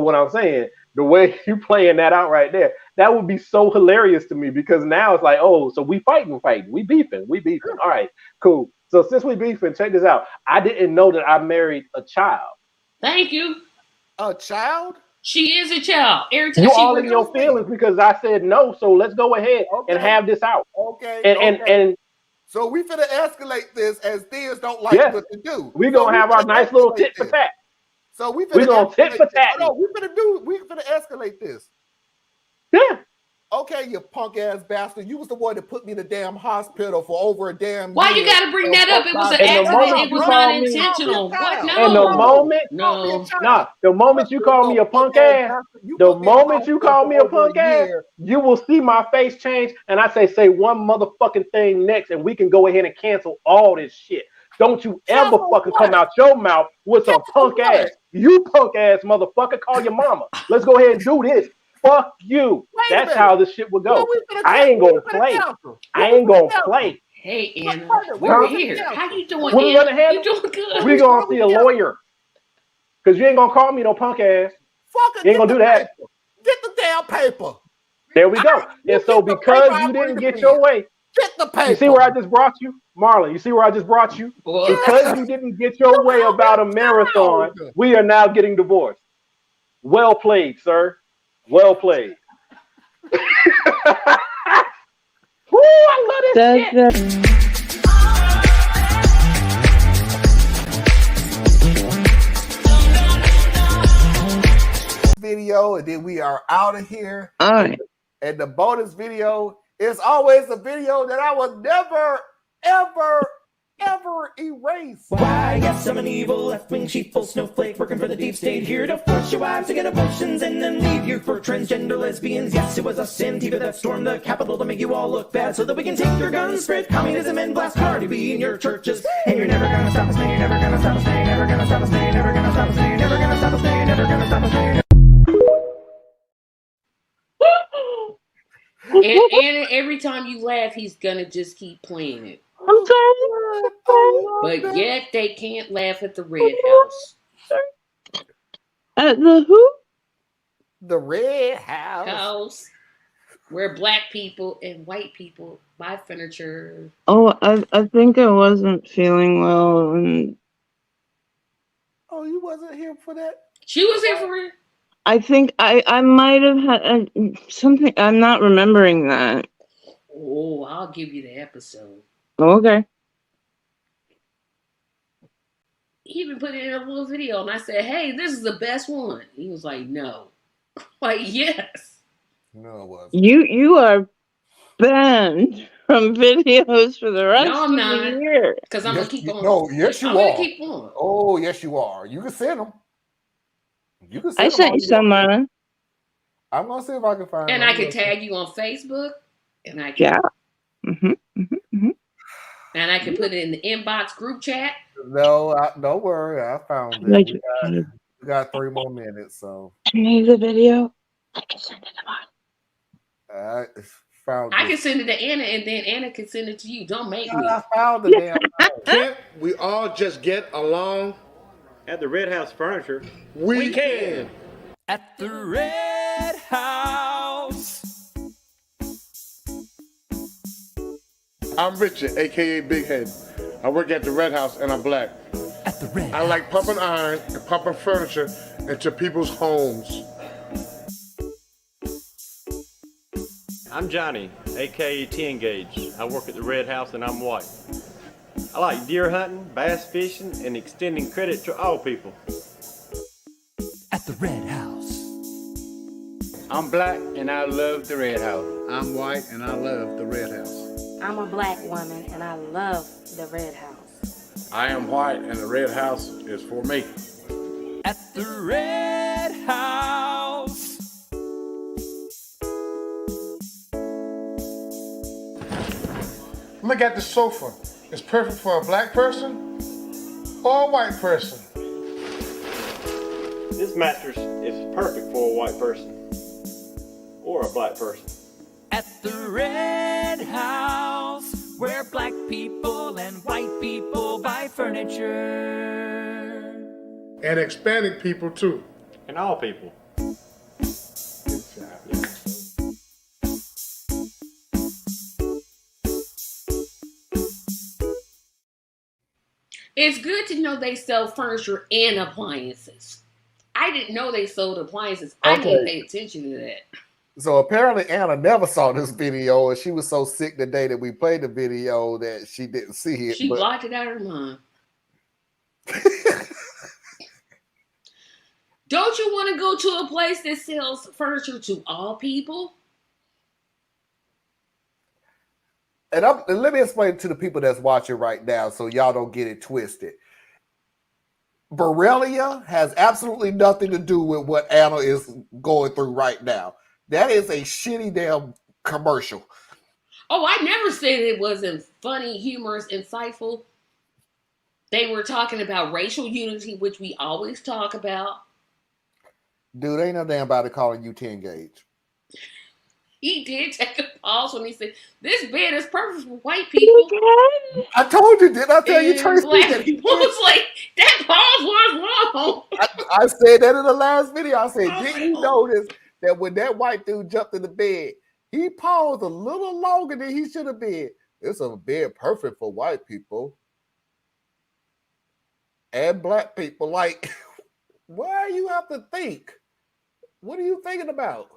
what I'm saying, the way you playing that out right there, that would be so hilarious to me because now it's like, oh, so we fighting, we beefing, we beefing. All right, cool. So since we beefing, check this out. I didn't know that I married a child. Thank you. A child? She is a child. Every time You she all in your feelings because I said no. So let's go ahead and have this out. Okay. And so we finna escalate this as theirs don't like yes, what to do. we gonna have our nice little tit for tat. So we gonna tit for tat. No, we finna escalate this. Yeah. Okay, you punk ass bastard. You was the one that put me in the damn hospital for over a damn Why year. you gotta bring that up? It was an accident. It was not intentional. What? No. And the moment, the moment you call me a punk ass, the moment you call me a punk ass, you will see my face change, and I say one motherfucking thing next, and we can go ahead and cancel all this shit. Don't you ever fucking come out your mouth with some punk ass. You punk ass motherfucker, call your mama. Let's go ahead and do this. Fuck you. That's how this shit would go. I ain't gonna play. I ain't gonna play. Hey, Anna, we're here. How you doing, We're Anna? gonna handle. You doing good? We're gonna see a lawyer. Because you ain't gonna call me no punk ass. You ain't gonna do that. Get the damn paper. There we go. And so because you didn't get your way, get the paper. You see where I just brought you? Marlon, you see where I just brought you? Because you didn't get your way about a marathon, we are now getting divorced. Well played, sir. Well played. Ooh, I love this shit. Video, and then we are out of here. All right. And the bonus video is always a video that I will never, ever, ever erase. Why, yes, I'm an evil left-wing sheeple snowflake working for the deep state, here to force your wives to get abortions and then leave you for transgender lesbians. Yes, it was us Antifa that stormed the Capitol to make you all look bad so that we can take your guns, spread communism, and blast Cardi B in your churches. And you're never gonna stop us, now you're never gonna stop us, now you're never gonna stop us, now you're never gonna stop us, now you're never gonna stop us, now you're never gonna stop us, now you're never. And every time you laugh, he's gonna just keep playing it. I'm sorry. But yet they can't laugh at the Red House. At the who? The Red House. Where black people and white people buy furniture. Oh, I think I wasn't feeling well, and oh, you wasn't here for that? She was here for it. I think I might have had something. I'm not remembering that. Oh, I'll give you the episode. Okay. He even put it in a little video, and I said, "Hey, this is the best one." He was like, "No." Like, yes. No, it wasn't. You are banned from videos for the rest No, I'm not. of the year. Because I'm gonna keep on. No, yes, you I'm are. gonna keep on. Oh, yes, you are. You can send them. You can. I sent you some, Marlon. I'm gonna see if I can find. And I can tag you on Facebook, and I can. Yeah. And I can put it in the inbox group chat. No, don't worry. I found it. We got 3 more minutes, so. Need the video? I can send it to I found. I can send it to Anna, and then Anna can send it to you. Don't make me. I found the damn. Can't we all just get along? At the Red House Furniture, we can. At the Red House. I'm Richard, aka Big Head. I work at the Red House and I'm black. At the Red I like pumping iron and pumping furniture into people's homes. I'm Johnny, aka T-Engage. I work at the Red House and I'm white. I like deer hunting, bass fishing, and extending credit to all people. At the Red House. I'm black and I love the Red House. I'm white and I love the Red House. I'm a black woman and I love the Red House. I am white and the Red House is for me. At the Red House. Look at the sofa. It's perfect for a black person or a white person. This mattress is perfect for a white person or a black person. At the Red House, where black people and white people buy furniture. And expanding people too. And all people. It's good to know they sell furniture and appliances. I didn't know they sold appliances. I didn't pay attention to that. So apparently Anna never saw this video, and she was so sick the day that we played the video that she didn't see it. She blocked it out of her mind. Don't you want to go to a place that sells furniture to all people? And let me explain to the people that's watching right now so y'all don't get it twisted. Borrelia has absolutely nothing to do with what Anna is going through right now. That is a shitty damn commercial. Oh, I never said it wasn't funny, humorous, insightful. They were talking about racial unity, which we always talk about. Dude, ain't no damn body calling you 10 gauge. He did take a pause when he said, "This bed is perfect for white people." I told you, didn't I tell you, Tracy? Black people was like, that pause was wrong. I said that in the last video. I said, didn't you notice that when that white dude jumped in the bed, he paused a little longer than he should have been? It's a bed perfect for white people and black people. Like, why you have to think? What are you thinking about?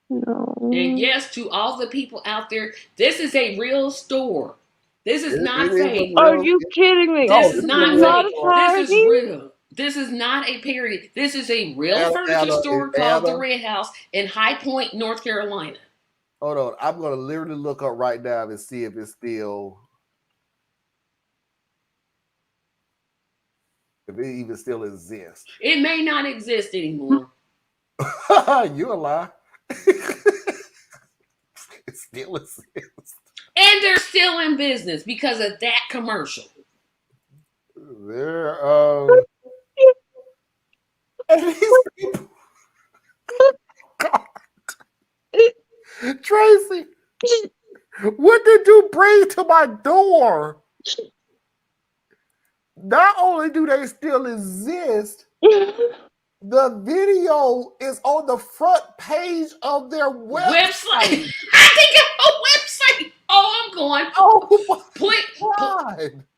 No. And yes, to all the people out there, this is a real store. This is not fake. Are you kidding me? This is not fake. a parody? This is real. This is not a parody. This is a real furniture store called the Red House in High Point, North Carolina. Hold on. I'm going to literally look up right now and see if it's still... if it even still exists. It may not exist anymore. You a lie. It still exists. And they're still in business because of that commercial. They're and these people. God. Tracy, what did you bring to my door? Not only do they still exist, the video is on the front page of their website. I think it's a website. Oh, I'm going. Oh, please,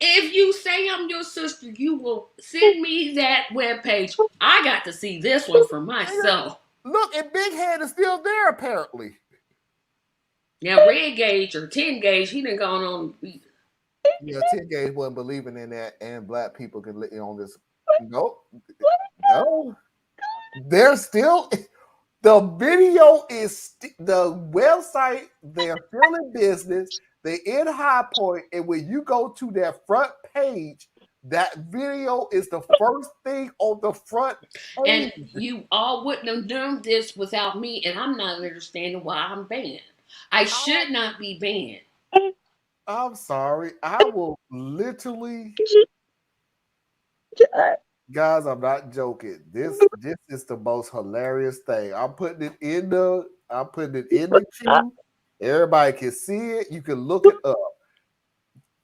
if you say I'm your sister, you will send me that webpage. I got to see this one for myself. Look, and Big Head is still there, apparently. Yeah, Red Gauge or 10 Gauge, he done gone on. Yeah, 10 Gauge wasn't believing in that, and black people can live on this. Nope. No. They're still, the video is, the website, they're still in business. They're in High Point, and when you go to their front page, that video is the first thing on the front page. And you all wouldn't have done this without me, and I'm not understanding why I'm banned. I should not be banned. I'm sorry. I will literally... Guys, I'm not joking. This is the most hilarious thing. I'm putting it in the queue. Everybody can see it. You can look it up.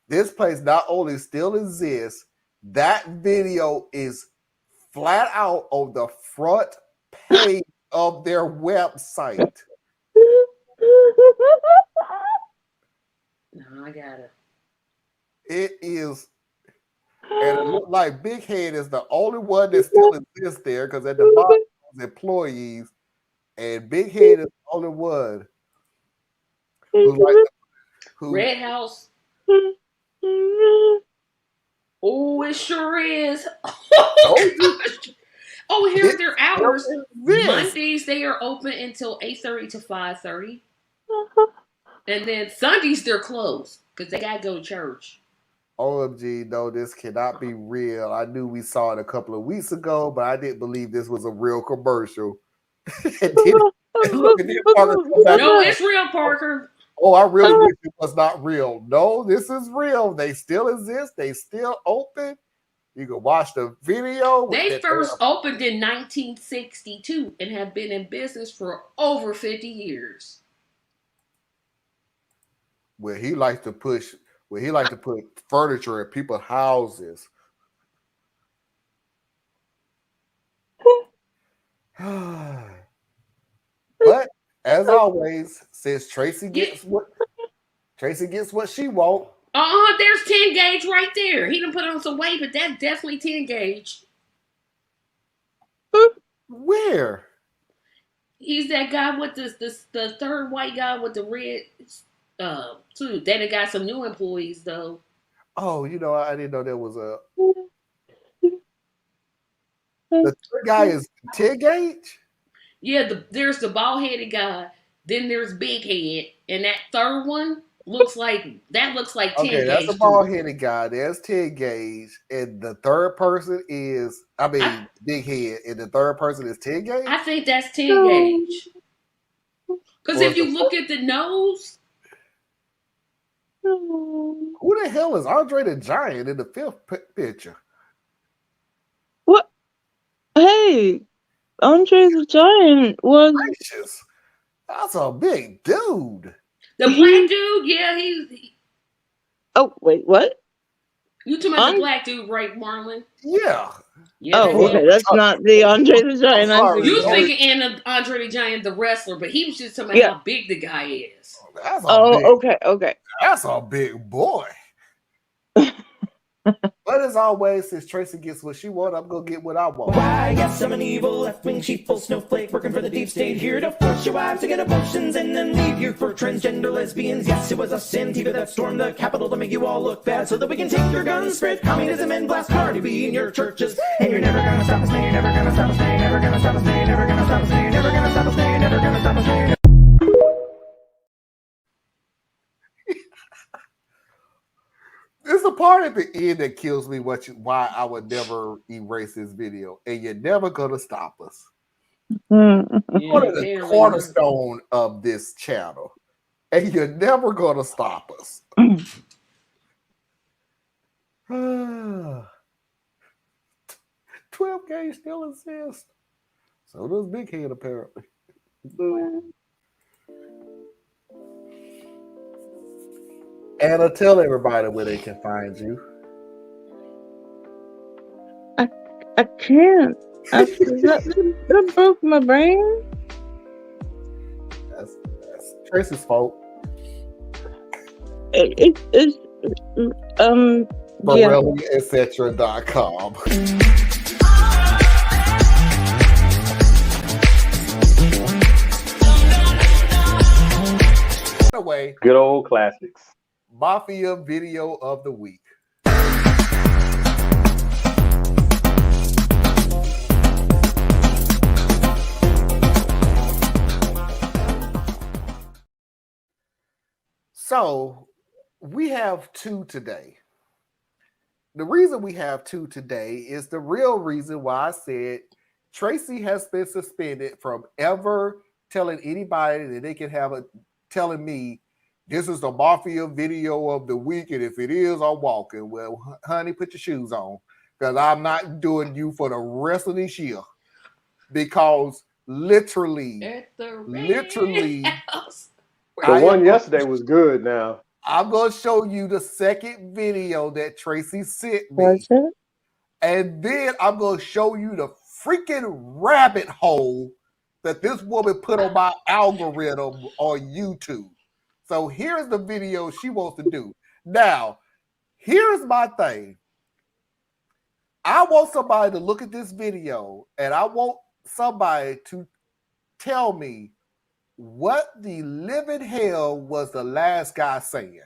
This place not only still exists, that video is flat out on the front page of their website. No, I got it. It is. And it looked like Big Head is the only one that still exists there because at the bottom is employees, and Big Head is the only one who Red House. Oh, it sure is. Oh, here's their hours. Mondays they are open until 8:30 to 5:30, and then Sundays they're closed because they gotta go to church. OMG, no, this cannot be real. I knew we saw it a couple of weeks ago, but I didn't believe this was a real commercial. Look at this, Parker. No, it's real, Parker. Oh, I really wish it was not real. No, this is real. They still exist. They still open. You can watch the video. They first opened in 1962 and have been in business for over 50 years. Where he likes to put furniture in people's houses. But as always, since Tracy gets what she wants, There's 10 gauge right there. He done put on some weight, but that's definitely 10 gauge. Where? He's that guy with the third white guy with the red suit. Then they got some new employees though. Oh, you know, I didn't know there was a. The third guy is 10 gauge? Yeah, there's the bald-headed guy. Then there's Big Head. And that third one looks like 10 gauge. That's the bald-headed guy. There's 10 gauge. And the third person is, Big Head. And the third person is 10 gauge? I think that's 10 gauge. Because if you look at the nose. Who the hell is Andre the Giant in the fifth picture? What? Hey, Andre the Giant was. Gracious. That's a big dude. The black dude, yeah, Oh, wait, what? You talking about the black dude, right, Marlon? Yeah. Okay, that's not the Andre the Giant. You was thinking of Andre the Giant, the wrestler, but he was just talking about how big the guy is. Okay. That's a big boy. But as always, since Tracy gets what she wants, I'm gonna get what I want. Why, yes, I'm an evil left-wing sheeple snowflake working for the deep state, here to force your wives to get abortions and then leave you for transgender lesbians. Yes, it was us Antifa that stormed the Capitol to make you all look bad so that we can take your guns, spread communism, and blast Cardi B in your churches. And you're never gonna stop us, now you're never gonna stop us, now you're never gonna stop us, now you're never gonna stop us, now you're never gonna stop us, now you're never gonna stop us, now you're never. There's a part at the end that kills me. Why I would never erase this video, and you're never gonna stop us. One of the cornerstone of this channel, and you're never gonna stop us. 12 gauge still exists. So does Big Head apparently. Anna, tell everybody where they can find you. I can't. That broke my brain. That's Tracy's fault. It's etc.com. Anyway, good old classics. Mafia video of the week. So we have two today. The reason we have two today is the real reason why I said Tracy has been suspended from ever telling anybody that they can have telling me this is the Mafia video of the week, and if it is, I'm walking. Well, honey, put your shoes on, because I'm not doing you for the rest of this year. Because literally, the one yesterday was good. Now I'm gonna show you the second video that Tracy sent me, and then I'm gonna show you the freaking rabbit hole that this woman put on my algorithm on YouTube. So here's the video she wants to do. Now, here's my thing. I want somebody to look at this video, and I want somebody to tell me what the living hell was the last guy saying.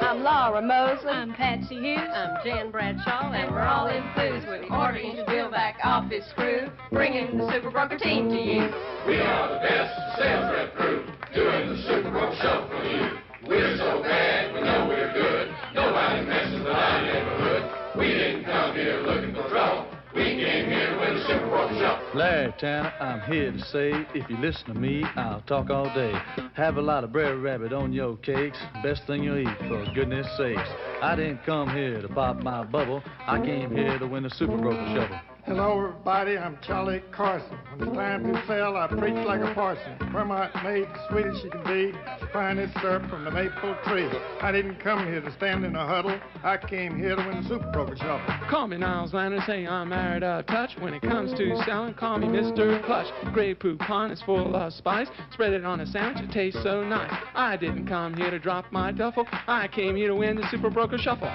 I'm Laura Mosley. I'm Patsy Hughes. I'm Jan Bradshaw. And we're all enthused with the Orderly to Build Back Office crew, bringing the Super Broker team to you. We are the best sales rep crew, doing the Super Broker show for you. We're so bad, we know we're good. Nobody messes with our neighborhood. We didn't come here looking for trouble. We came here with the Super Broker show. Larry Tanner, I'm here to say, if you listen to me, I'll talk all day. Have a lot of bread rabbit on your cakes, best thing you'll eat, for goodness sakes. I didn't come here to pop my bubble, I came here to win the Super Broker shovel. Hello, everybody. I'm Charlie Carson. When it's time to sell, I preach like a parson. Vermont maid, sweet as she can be, finest syrup from the maple tree. I didn't come here to stand in a huddle. I came here to win the Super Broker Shuffle. Call me Niles Lander, say I'm married out of touch. When it comes to selling, call me Mr. Clutch. Grey Poupon is full of spice. Spread it on a sandwich, it tastes so nice. I didn't come here to drop my duffel. I came here to win the Super Broker Shuffle.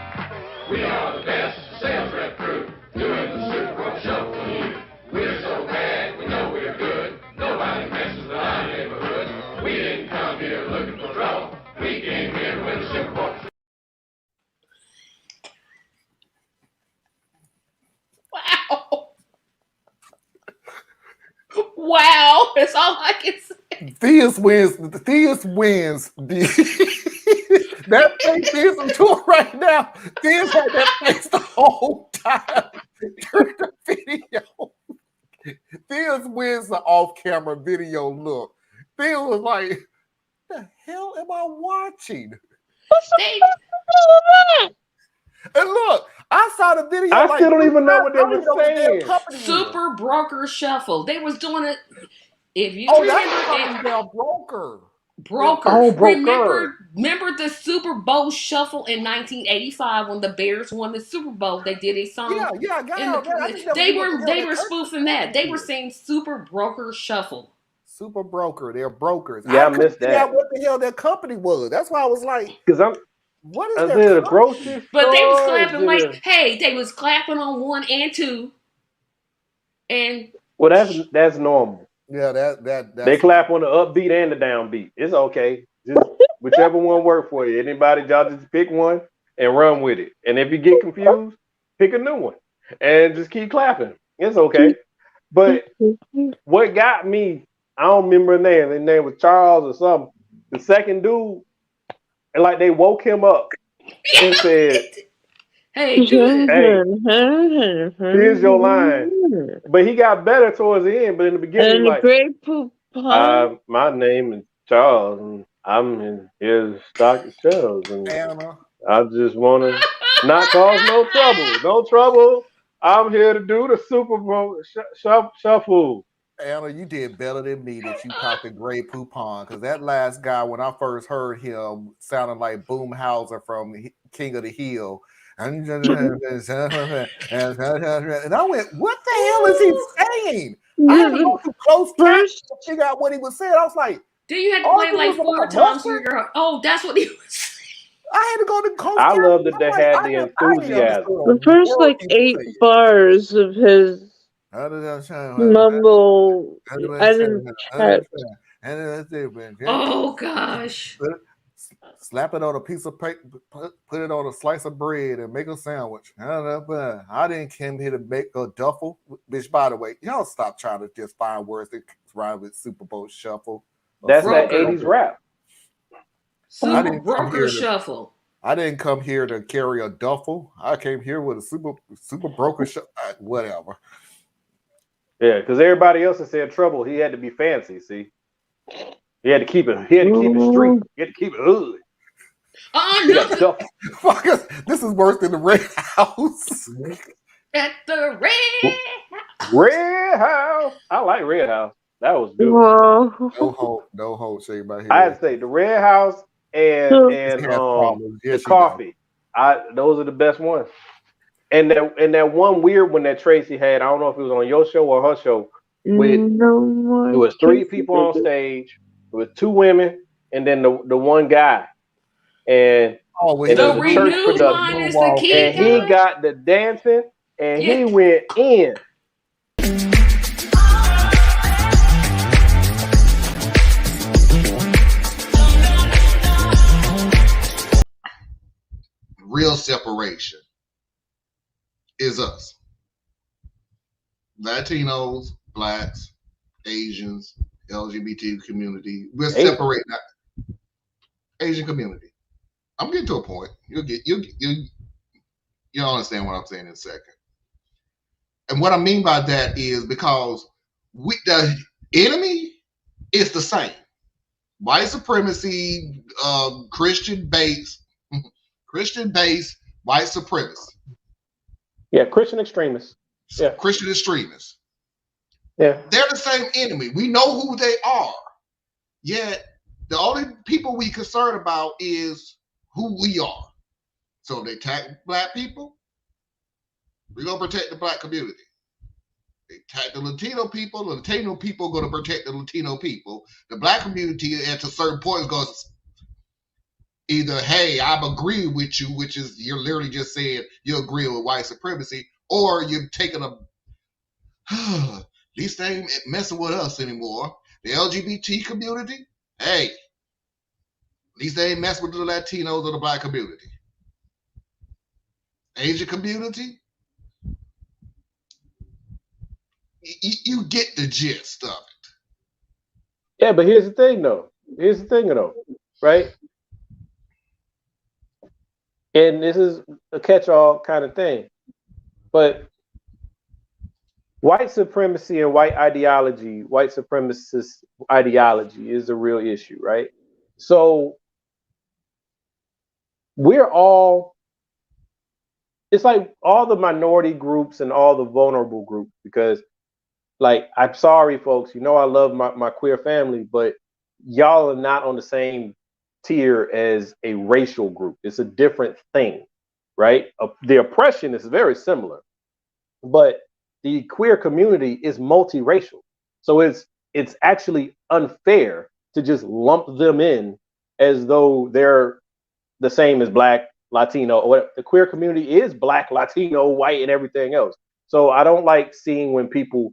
We are the best sales rep crew, doing the Super Broker Shuffle for you. We're so bad, we know we're good. Nobody messes with our neighborhood. We didn't come here looking for trouble. We came here to win the Super Broker Shuffle. Wow. Wow. That's all I can say. Theus wins. That face is into it right now. Theus had that face the whole time during the video. Theus wins the off-camera video look. Theus was like, the hell am I watching? And look, I saw the video. I still don't even know what they were saying. Super Broker Shuffle. They was doing it. If you remember, broker. Oh, broker. Remember the Super Bowl Shuffle in 1985 when the Bears won the Super Bowl? They did a song. They were spoofing that. They were saying Super Broker Shuffle. Super Broker. They're brokers. Yeah, I missed that. What the hell that company was? That's why I was like, what is that? A grocery store? But they was clapping like, hey, they was clapping on 1 and 2. And well, that's normal. Yeah, that they clap on the upbeat and the downbeat. It's okay. Just whichever one work for you. Anybody, y'all just pick one and run with it. And if you get confused, pick a new one and just keep clapping. It's okay. But what got me, I don't remember his name. His name was Charles or something. The second dude, and like they woke him up and said, hey, here's your line. But he got better towards the end. But in the beginning, like, my name is Charles, and I'm in here to stock the shelves, and I just want to not cause no trouble. No trouble. I'm here to do the Super Bowl shuffle. Anna, you did better than me that you caught the Grey Poupon, because that last guy, when I first heard him, sounded like Boomhauser from King of the Hill. And I went, what the hell is he saying? I had to go to close first to figure out what he was saying. I was like, then you had to play like 4 times to figure out, oh, that's what he was saying. I had to go to close. I love that they had the enthusiasm. The first like 8 bars of his mumble, I didn't catch. Oh gosh. Slap it on a piece of paper, put it on a slice of bread, and make a sandwich. I didn't come here to make a duffel. Bitch, by the way, y'all stop trying to just find words that rhyme with Super Bowl Shuffle. That's that 80s rap. Super Broker Shuffle. I didn't come here to carry a duffel. I came here with a Super Broker Shuffle. Whatever. Yeah, because everybody else has said trouble. He had to be fancy, see? He had to keep it. He had to keep it street. He had to keep it hood. No. This is worse than the Red House. At the Red House. I like Red House. That was good. No hope. Shake my head. I had to say the Red House and the coffee. Those are the best ones. And that one weird one that Tracy had. I don't know if it was on your show or her show. It was 3 people on stage. It was 2 women and then the one guy. And the renewed line is the key. And he got the dancing and he went in. Real separation is us. Latinos, Blacks, Asians, LGBT community. We're separating that Asian community. I'm getting to a point. You'll understand what I'm saying in a second. And what I mean by that is because the enemy is the same. White supremacy, Christian-based white supremacy. Yeah, Christian extremists. Christian extremists. Yeah. They're the same enemy. We know who they are. Yet the only people we concerned about is who we are. So if they attack black people, we're going to protect the black community. They attack the Latino people are going to protect the Latino people. The black community at a certain point is going to either, hey, I'm agreeing with you, which is you're literally just saying you agree with white supremacy, or you're taking at least they ain't messing with us anymore. The LGBT community, hey, at least they ain't messing with the Latinos or the black community. Asian community, you get the gist of it. Yeah, but here's the thing, right? And this is a catch-all kind of thing, but white supremacy and white supremacist ideology is a real issue, right? So it's like all the minority groups and all the vulnerable groups, because like, I'm sorry, folks, I love my queer family, but y'all are not on the same tier as a racial group. It's a different thing, right? The oppression is very similar, but the queer community is multiracial. So it's actually unfair to just lump them in as though they're the same as black, Latino, or whatever. The queer community is black, Latino, white, and everything else. So I don't like seeing when people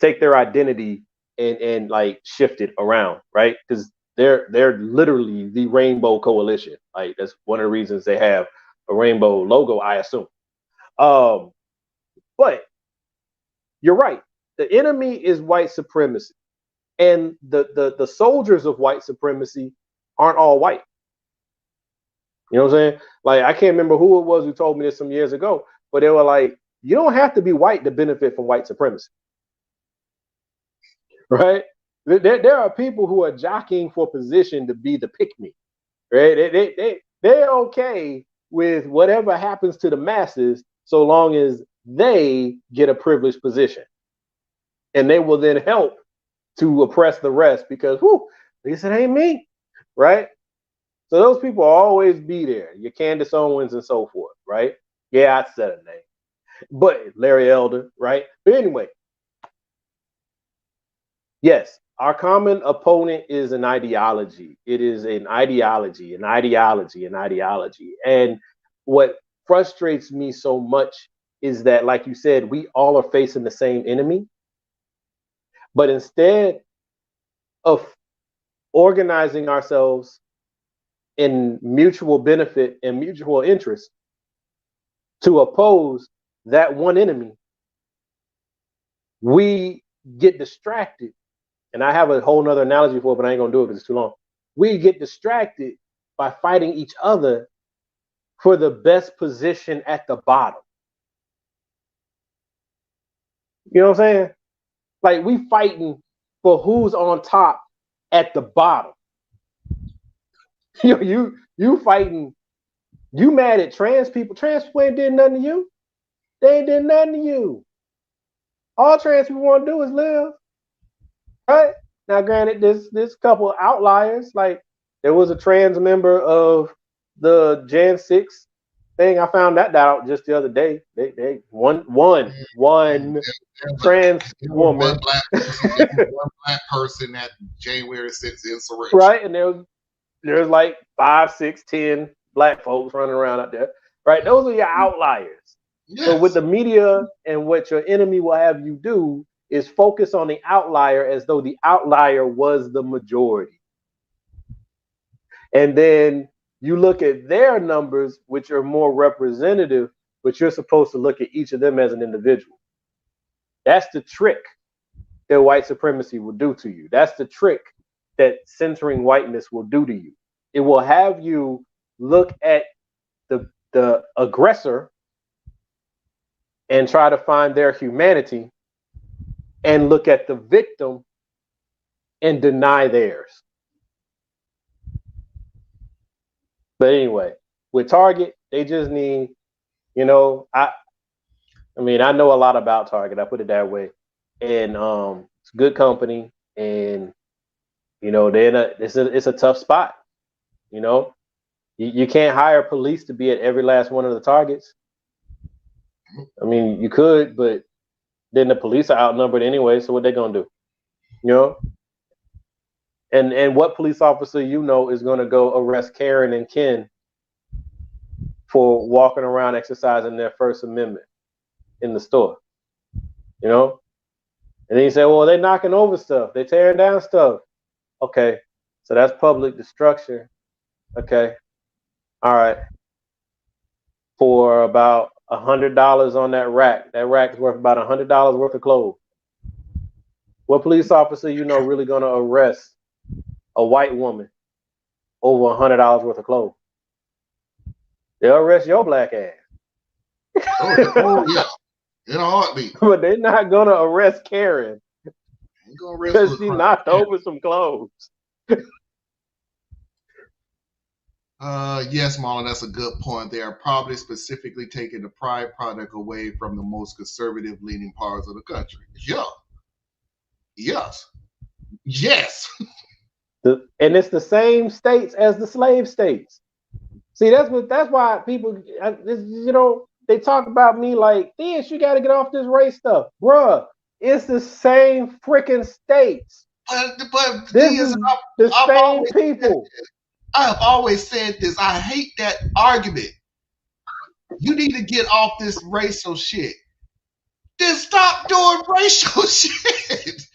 take their identity and like shift it around, right? Because they're literally the Rainbow Coalition. Like, that's one of the reasons they have a rainbow logo, I assume. But you're right. The enemy is white supremacy, and the soldiers of white supremacy aren't all white. You know what I'm saying? Like, I can't remember who it was who told me this some years ago, but they were like, you don't have to be white to benefit from white supremacy. Right? There are people who are jockeying for position to be the pick-me. Right? They're okay with whatever happens to the masses so long as they get a privileged position. And they will then help to oppress the rest because, at least it ain't me. Right? So those people will always be there. Your Candace Owens and so forth. Right? Yeah, I said a name. But Larry Elder, right? But anyway, yes, our common opponent is an ideology. It is an ideology. And what frustrates me so much is that, like you said, we all are facing the same enemy. But instead of organizing ourselves in mutual benefit and mutual interest to oppose that one enemy, we get distracted. And I have a whole nother analogy for it, but I ain't gonna do it because it's too long. We get distracted by fighting each other for the best position at the bottom. You know what I'm saying? Like, we fighting for who's on top at the bottom. You fighting, you mad at trans people. Trans people ain't did nothing to you. They ain't did nothing to you. All trans people want to do is live. Right? Now, granted, there's a couple of outliers. Like, there was a trans member of the Jan 6 thing. I found that out just the other day. They one trans woman. One black person at January 6th insurrection. Right, and there's like 5, 6, 10 black folks running around out there. Right, those are your outliers. Yes. So with the media and what your enemy will have you do is focus on the outlier as though the outlier was the majority. And then you look at their numbers, which are more representative, but you're supposed to look at each of them as an individual. That's the trick that white supremacy will do to you. That's the trick that censoring whiteness will do to you. It will have you look at the aggressor and try to find their humanity, and look at the victim and deny theirs. But anyway, with Target, they just need, I mean, I know a lot about Target. I put it that way, and it's a good company, and you know, it's a tough spot. You know, you can't hire police to be at every last one of the Targets. I mean, you could, but then the police are outnumbered anyway. So what they gonna do? You know. And what police officer you know is going to go arrest Karen and Ken for walking around exercising their First Amendment in the store? You know? And then you say, well, they're knocking over stuff. They're tearing down stuff. Okay. So that's public destruction. Okay. All right. For about $100 on that rack is worth about $100 worth of clothes. What police officer you know really going to arrest a white woman over $100 worth of clothes? They'll arrest your black ass. Oh yeah, in a heartbeat. But they're not gonna arrest Karen because she knocked over some clothes. Yes, Marlon, that's a good point. They are probably specifically taking the Pride product away from the most conservative-leaning parts of the country. Yeah. Yes. Yes. And it's the same states as the slave states. See, that's why people, you know, they talk about me like, Diaz, you got to get off this race stuff, bruh. It's the same freaking states. But this is the same people. I have always said this. I hate that argument. You need to get off this racial shit. Then stop doing racial shit.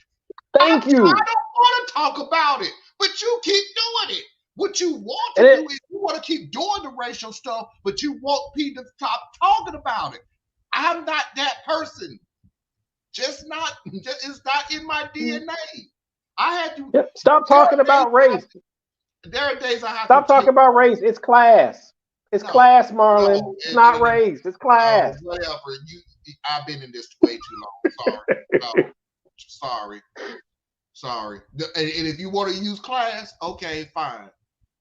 Thank you. I don't want to talk about it. But you keep doing it. What you want to do is you want to keep doing the racial stuff, but you want people to stop talking about it. I'm not that person. It's not in my DNA. I had to stop talking about race. There are days I have stop talking about race. It's class. It's class, Marlon. It's not race. It's class. Whatever. I've been in this way too long. Sorry. Sorry. And if you want to use class, okay, fine.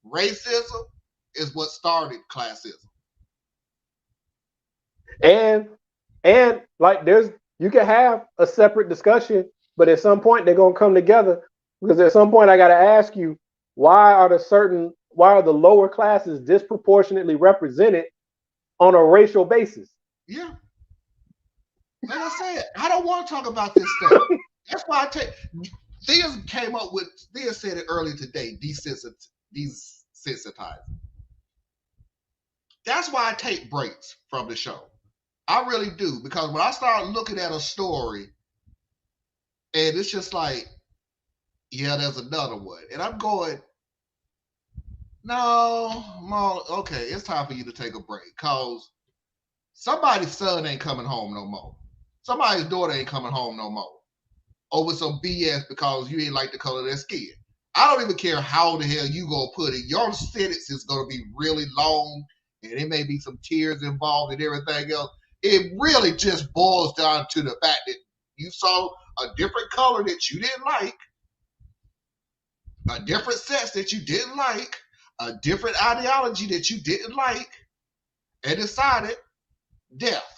Racism is what started classism. And like you can have a separate discussion, but at some point they're gonna come together, because at some point I gotta ask you, why are the lower classes disproportionately represented on a racial basis? Yeah. Like I said, I don't want to talk about this stuff. That's why Thea said it earlier today, desensitizing. That's why I take breaks from the show. I really do, because when I start looking at a story and it's just like, yeah, there's another one. And I'm going, no, Mom, okay, it's time for you to take a break, because somebody's son ain't coming home no more. Somebody's daughter ain't coming home no more over some BS because you ain't like the color of their skin. I don't even care how the hell you gonna put it. Your sentence is gonna be really long, and there may be some tears involved and everything else. It really just boils down to the fact that you saw a different color that you didn't like, a different sex that you didn't like, a different ideology that you didn't like, and decided death.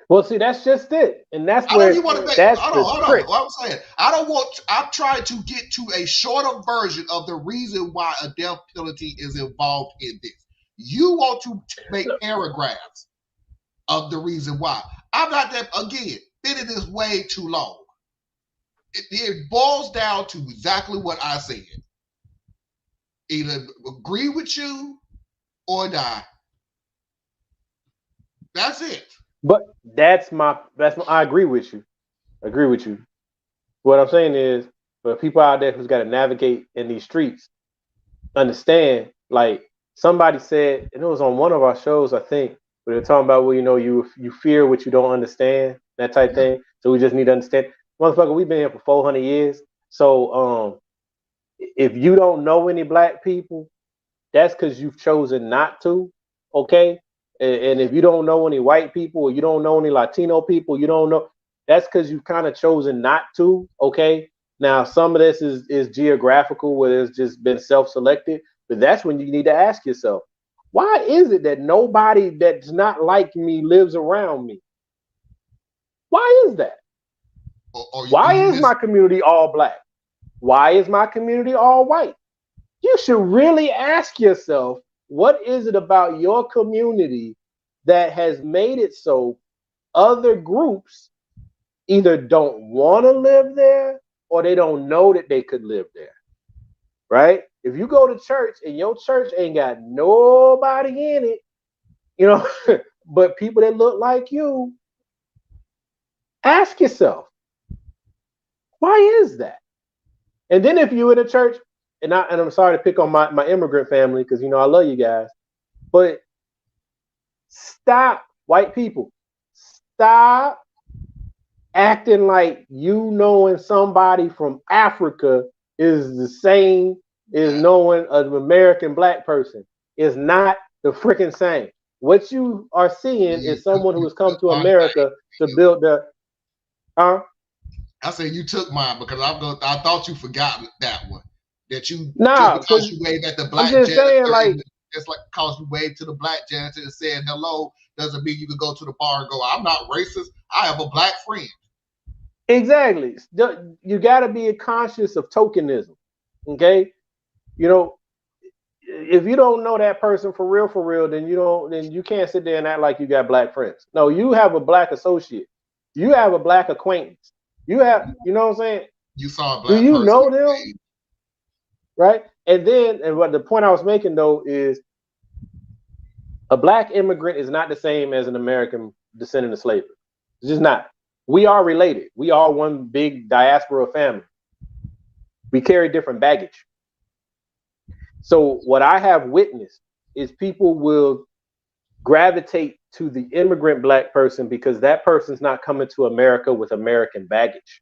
Well, see, that's just it, and that's where that's the trick. What I'm saying, I'm trying to get to a shorter version of the reason why a death penalty is involved in this. You want to make paragraphs of the reason why. I'm not that, again, been in this way too long. It boils down to exactly what I said. Either agree with you or die. That's it. But I agree with you. What I'm saying is, for people out there who's got to navigate in these streets, understand, like somebody said, and it was on one of our shows, I think, where they're talking about, well, you know, you fear what you don't understand, that type thing. So we just need to understand. Motherfucker, we've been here for 400 years. So if you don't know any black people, that's because you've chosen not to, okay? And if you don't know any white people, or you don't know any Latino people, you don't know, that's because you've kind of chosen not to, okay? Now, some of this is geographical, where it's just been self-selected, but that's when you need to ask yourself, Why is it that nobody that's not like me lives around me? Why is that? Why is my community all black? Why is my community all white? You should really ask yourself, what is it about your community that has made it so other groups either don't want to live there or they don't know that they could live there, right? If you go to church and your church ain't got nobody in it, you know, but people that look like you, ask yourself, why is that? And then if you're in a church, and I'm sorry to pick on my immigrant family, because you know I love you guys, but stop, white people, stop acting like you knowing somebody from Africa is the same as knowing an American black person. It's not the freaking same. What you are seeing is someone who has come to America to build the. I said you took mine because I thought you forgot that one. That you because you waved at the black janitor, saying, like, just like because you waved to the black janitor and said hello doesn't mean you can go to the bar and go, I'm not racist. I have a black friend. Exactly. You got to be conscious of tokenism. Okay, you know, if you don't know that person for real, then you can't sit there and act like you got black friends. No, you have a black associate. You have a black acquaintance. You have, you know what I'm saying? You saw a black person. Do you know them? Page. Right? And what the point I was making though is a black immigrant is not the same as an American descendant of slavery. It's just not. We are related. We are one big diaspora family. We carry different baggage. So what I have witnessed is people will gravitate to the immigrant black person because that person's not coming to America with American baggage.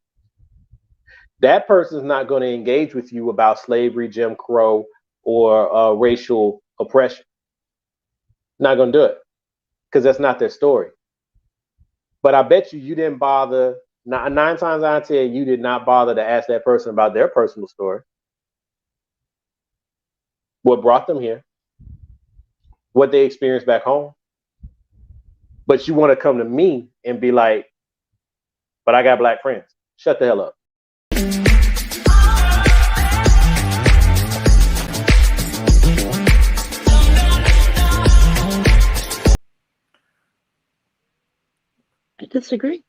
That person's not going to engage with you about slavery, Jim Crow, or racial oppression. Not going to do it because that's not their story. But I bet you didn't bother. 9 times out of 10, you did not bother to ask that person about their personal story. What brought them here? What they experienced back home? But you want to come to me and be like, but I got black friends. Shut the hell up. I disagree.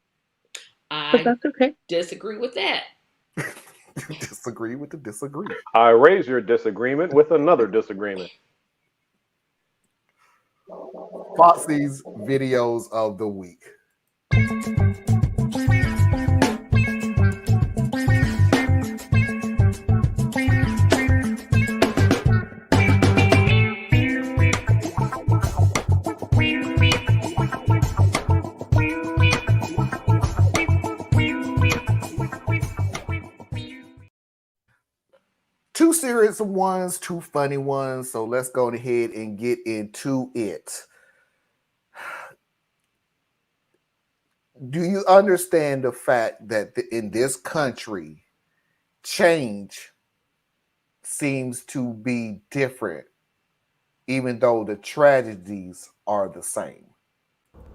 But that's okay. Disagree with that. Disagree with the disagree. I raise your disagreement with another disagreement. Foxy's videos of the week. Two serious ones, two funny ones. So let's go ahead and get into it. Do you understand the fact that in this country, change seems to be different, even though the tragedies are the same?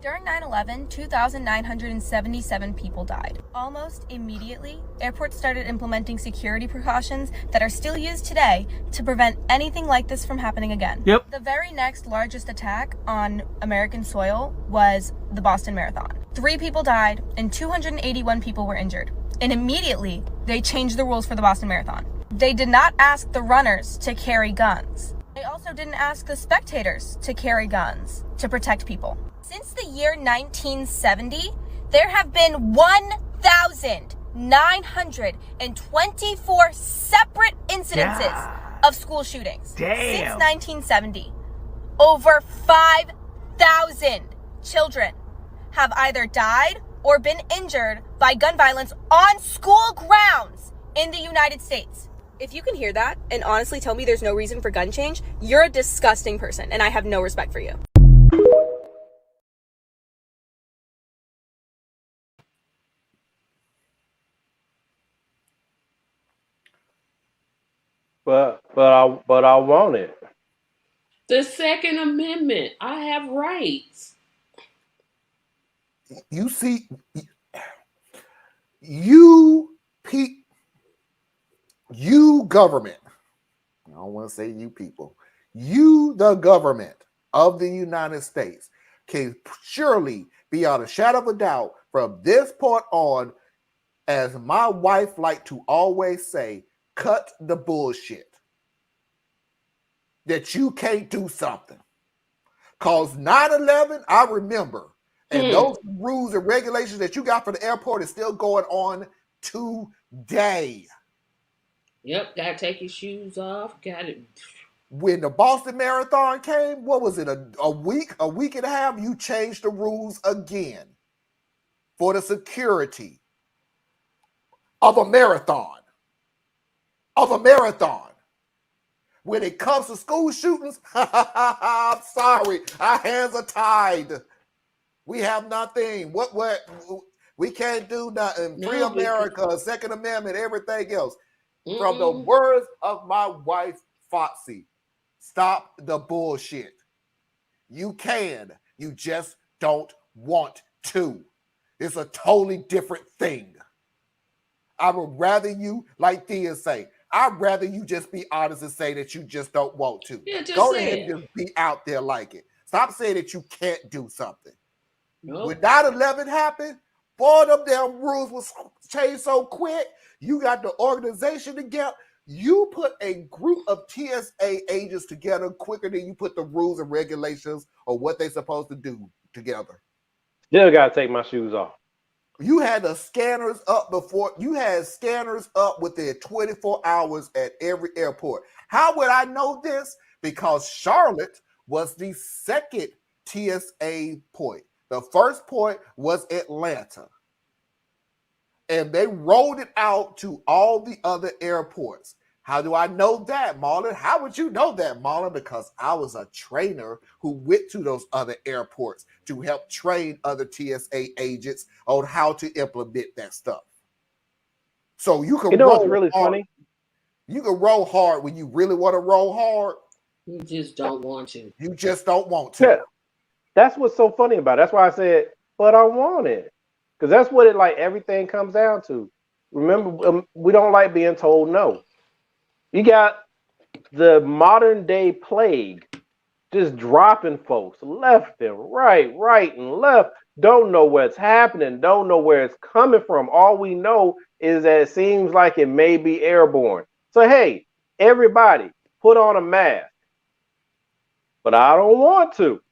During 9/11, 2,977 people died. Almost immediately, airports started implementing security precautions that are still used today to prevent anything like this from happening again. Yep. The very next largest attack on American soil was the Boston Marathon. 3 people died and 281 people were injured. And immediately, they changed the rules for the Boston Marathon. They did not ask the runners to carry guns. They also didn't ask the spectators to carry guns to protect people. Since the year 1970, there have been 1,924 separate incidences of school shootings. Since 1970. Over 5,000 children have either died or been injured by gun violence on school grounds in the United States. If you can hear that and honestly tell me there's no reason for gun change, you're a disgusting person and I have no respect for you. But I want it. The Second Amendment. I have rights. You see, you government. I don't want to say you people. You, the government of the United States, can surely, beyond a shadow of a doubt, from this point on, as my wife like to always say, cut the bullshit. That you can't do something. Because 9/11, I remember, and those rules and regulations that you got for the airport is still going on today. Yep, gotta take your shoes off. Got it. When the Boston Marathon came, what was it, a week and a half, you changed the rules again for the security of a marathon. When it comes to school shootings, I'm sorry, our hands are tied. We have nothing. What we can't do nothing. Free America, Second Amendment, everything else. From the words of my wife, Foxy, stop the bullshit. You can. You just don't want to. It's a totally different thing. I would rather you, like Thea say, I'd rather you just be honest and say that you just don't want to. Yeah, just go say ahead it. and just be out there like it. Stop saying that you can't do something. Nope. When 9/11 happened, boy, them damn rules was changed so quick. You got the organization together. You put a group of TSA agents together quicker than you put the rules and regulations or what they're supposed to do together. Still gotta take my shoes off. You had the scanners up before. You had scanners up within 24 hours at every airport. How would I know this? Because Charlotte was the second TSA point. The first point was Atlanta. And they rolled it out to all the other airports. How do I know that, Marlon? How would you know that, Marlon? Because I was a trainer who went to those other airports to help train other TSA agents on how to implement that stuff. So you can what's really funny? You can roll hard when you really want to roll hard. You just don't want to. You just don't want to. Yeah. That's what's so funny about it. That's why I said, but I want it. Because that's what it like everything comes down to. Remember, we don't like being told no. You got the modern day plague just dropping folks left and right and left. Don't know what's happening. Don't know where it's coming from. All we know is that it seems like it may be airborne. So, hey, everybody, put on a mask. But I don't want to.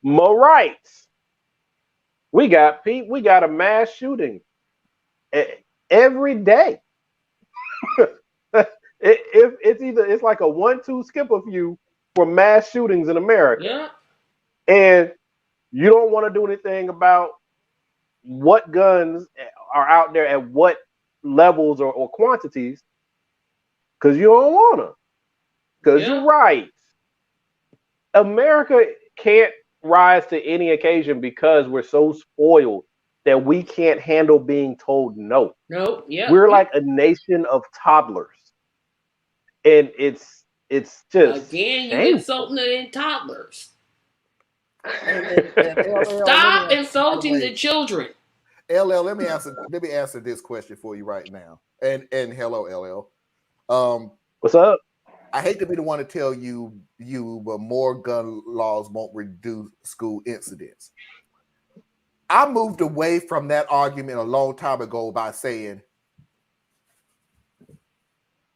More rights. We got a mass shooting every day. It's like a 1-2 skip a few for mass shootings in America. Yeah. And you don't want to do anything about what guns are out there at what levels or quantities because you don't want to. Because you're right. America can't rise to any occasion because we're so spoiled that we can't handle being told no. Nope. Yeah. We're like a nation of toddlers. And it's just again, you're insulting the toddlers. Stop insulting the children. LL, let me answer this question for you right now. And hello, LL. What's up? I hate to be the one to tell you, but more gun laws won't reduce school incidents. I moved away from that argument a long time ago by saying,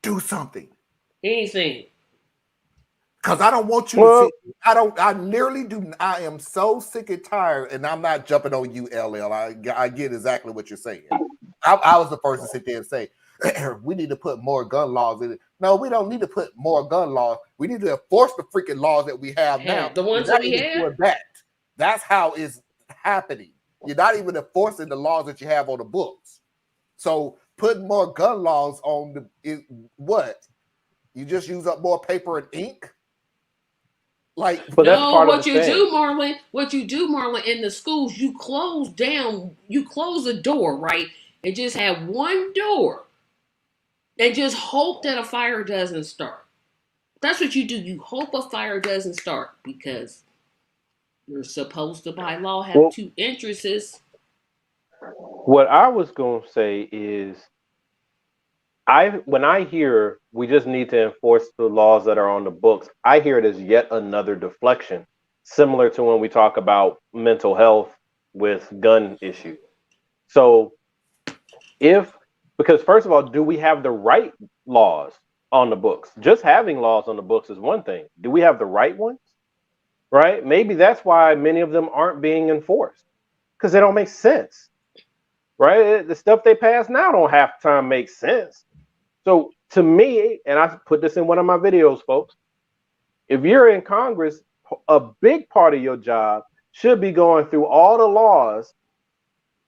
do something. Anything. Because I don't want you to see. I nearly do. I am so sick and tired, and I'm not jumping on you, LL. I get exactly what you're saying. I was the first to sit there and say, we need to put more gun laws in it. No, we don't need to put more gun laws. We need to enforce the freaking laws that we have now. The ones that we have? That's how it's happening. You're not even enforcing the laws that you have on the books. So putting more gun laws on what? You just use up more paper and ink? Like, but that's part what of the you thing. what you do, Marlon, in the schools, you close a door, right? And just have one door. And just hope that a fire doesn't start. That's what you do. You hope a fire doesn't start because you're supposed to, by law, have two entrances. What I was going to say is, when I hear we just need to enforce the laws that are on the books, I hear it as yet another deflection, similar to when we talk about mental health with gun issues. So because first of all, do we have the right laws on the books? Just having laws on the books is one thing. Do we have the right ones? Right? Maybe that's why many of them aren't being enforced, because they don't make sense. Right? The stuff they pass now don't half the time make sense. So to me, and I put this in one of my videos, folks, if you're in Congress, a big part of your job should be going through all the laws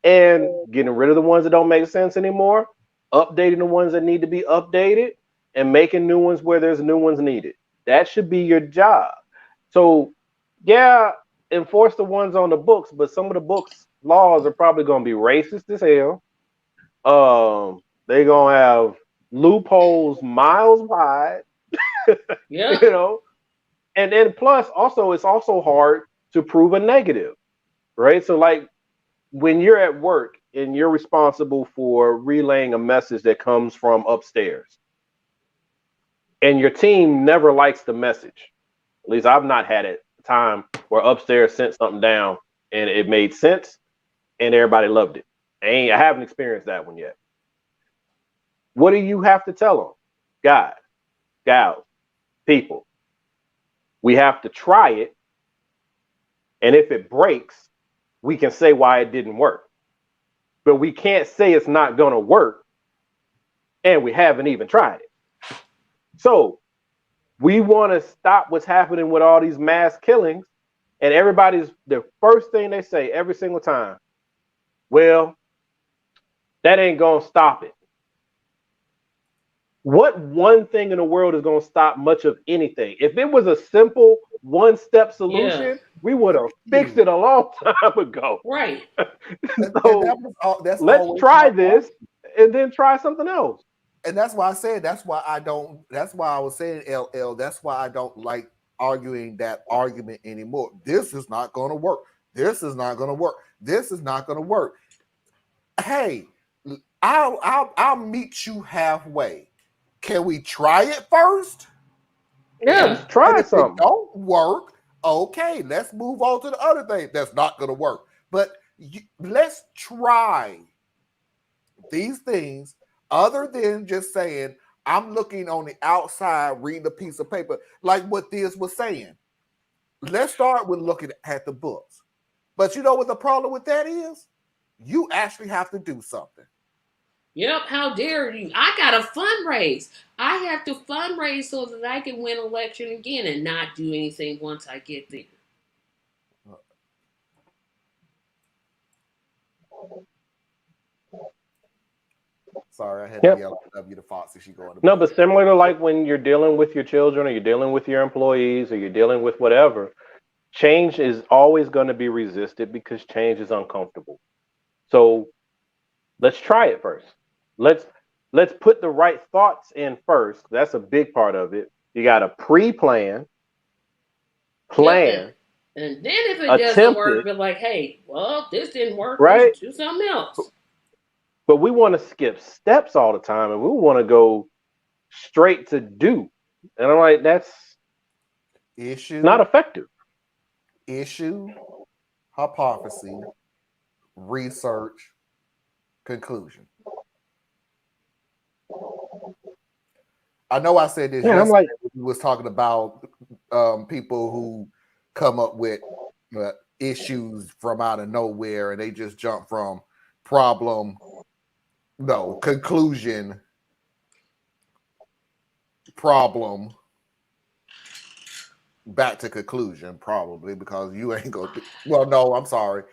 and getting rid of the ones that don't make sense anymore, updating the ones that need to be updated, and making new ones where there's new ones needed. That should be your job. So yeah, enforce the ones on the books, but some of the books laws are probably going to be racist as hell. They're going to have loopholes miles wide. Yeah. You know, and then plus also it's also hard to prove a negative, right? So like when you're at work and you're responsible for relaying a message that comes from upstairs, and your team never likes the message. At least I've not had it time where upstairs sent something down and it made sense and everybody loved it. I haven't experienced that one yet. What do you have to tell them? Guys, gals, people, we have to try it. And if it breaks, we can say why it didn't work. But we can't say it's not going to work and we haven't even tried it. So we want to stop what's happening with all these mass killings, and the first thing they say every single time, well, that ain't going to stop it. What one thing in the world is going to stop much of anything? If it was a simple one-step solution, we would have fixed it a long time ago. Right. So let's try this and then try something else. And that's why I said, that's why I was saying, LL, that's why I don't like arguing that argument anymore. This is not going to work. This is not going to work. This is not going to work. Hey, I'll meet you halfway. Can we try it first? Yeah, try something. If it don't work, okay, let's move on to the other thing that's not going to work. But let's try these things. Other than just saying, I'm looking on the outside, reading a piece of paper, like what Thiz was saying. Let's start with looking at the books. But you know what the problem with that is? You actually have to do something. Yep, how dare you? I got to fundraise. I have to fundraise so that I can win election again and not do anything once I get there. Sorry, I had to yell at W to Foxy. She going. No, but similar to like when you're dealing with your children or you're dealing with your employees or you're dealing with whatever, change is always going to be resisted because change is uncomfortable. So let's try it first. Let's put the right thoughts in first. That's a big part of it. You got to pre-plan, plan. And then if it doesn't work, be like, hey, well, this didn't work. Right? Let's do something else. But we want to skip steps all the time, and we want to go straight to do. And I'm like, that's not effective. Issue, hypothesis, research, conclusion. I know I said this. Yeah, I'm like, we was talking about people who come up with issues from out of nowhere, and they just jump from conclusion, problem, back to conclusion, probably, because you ain't going to. Well, no, I'm sorry.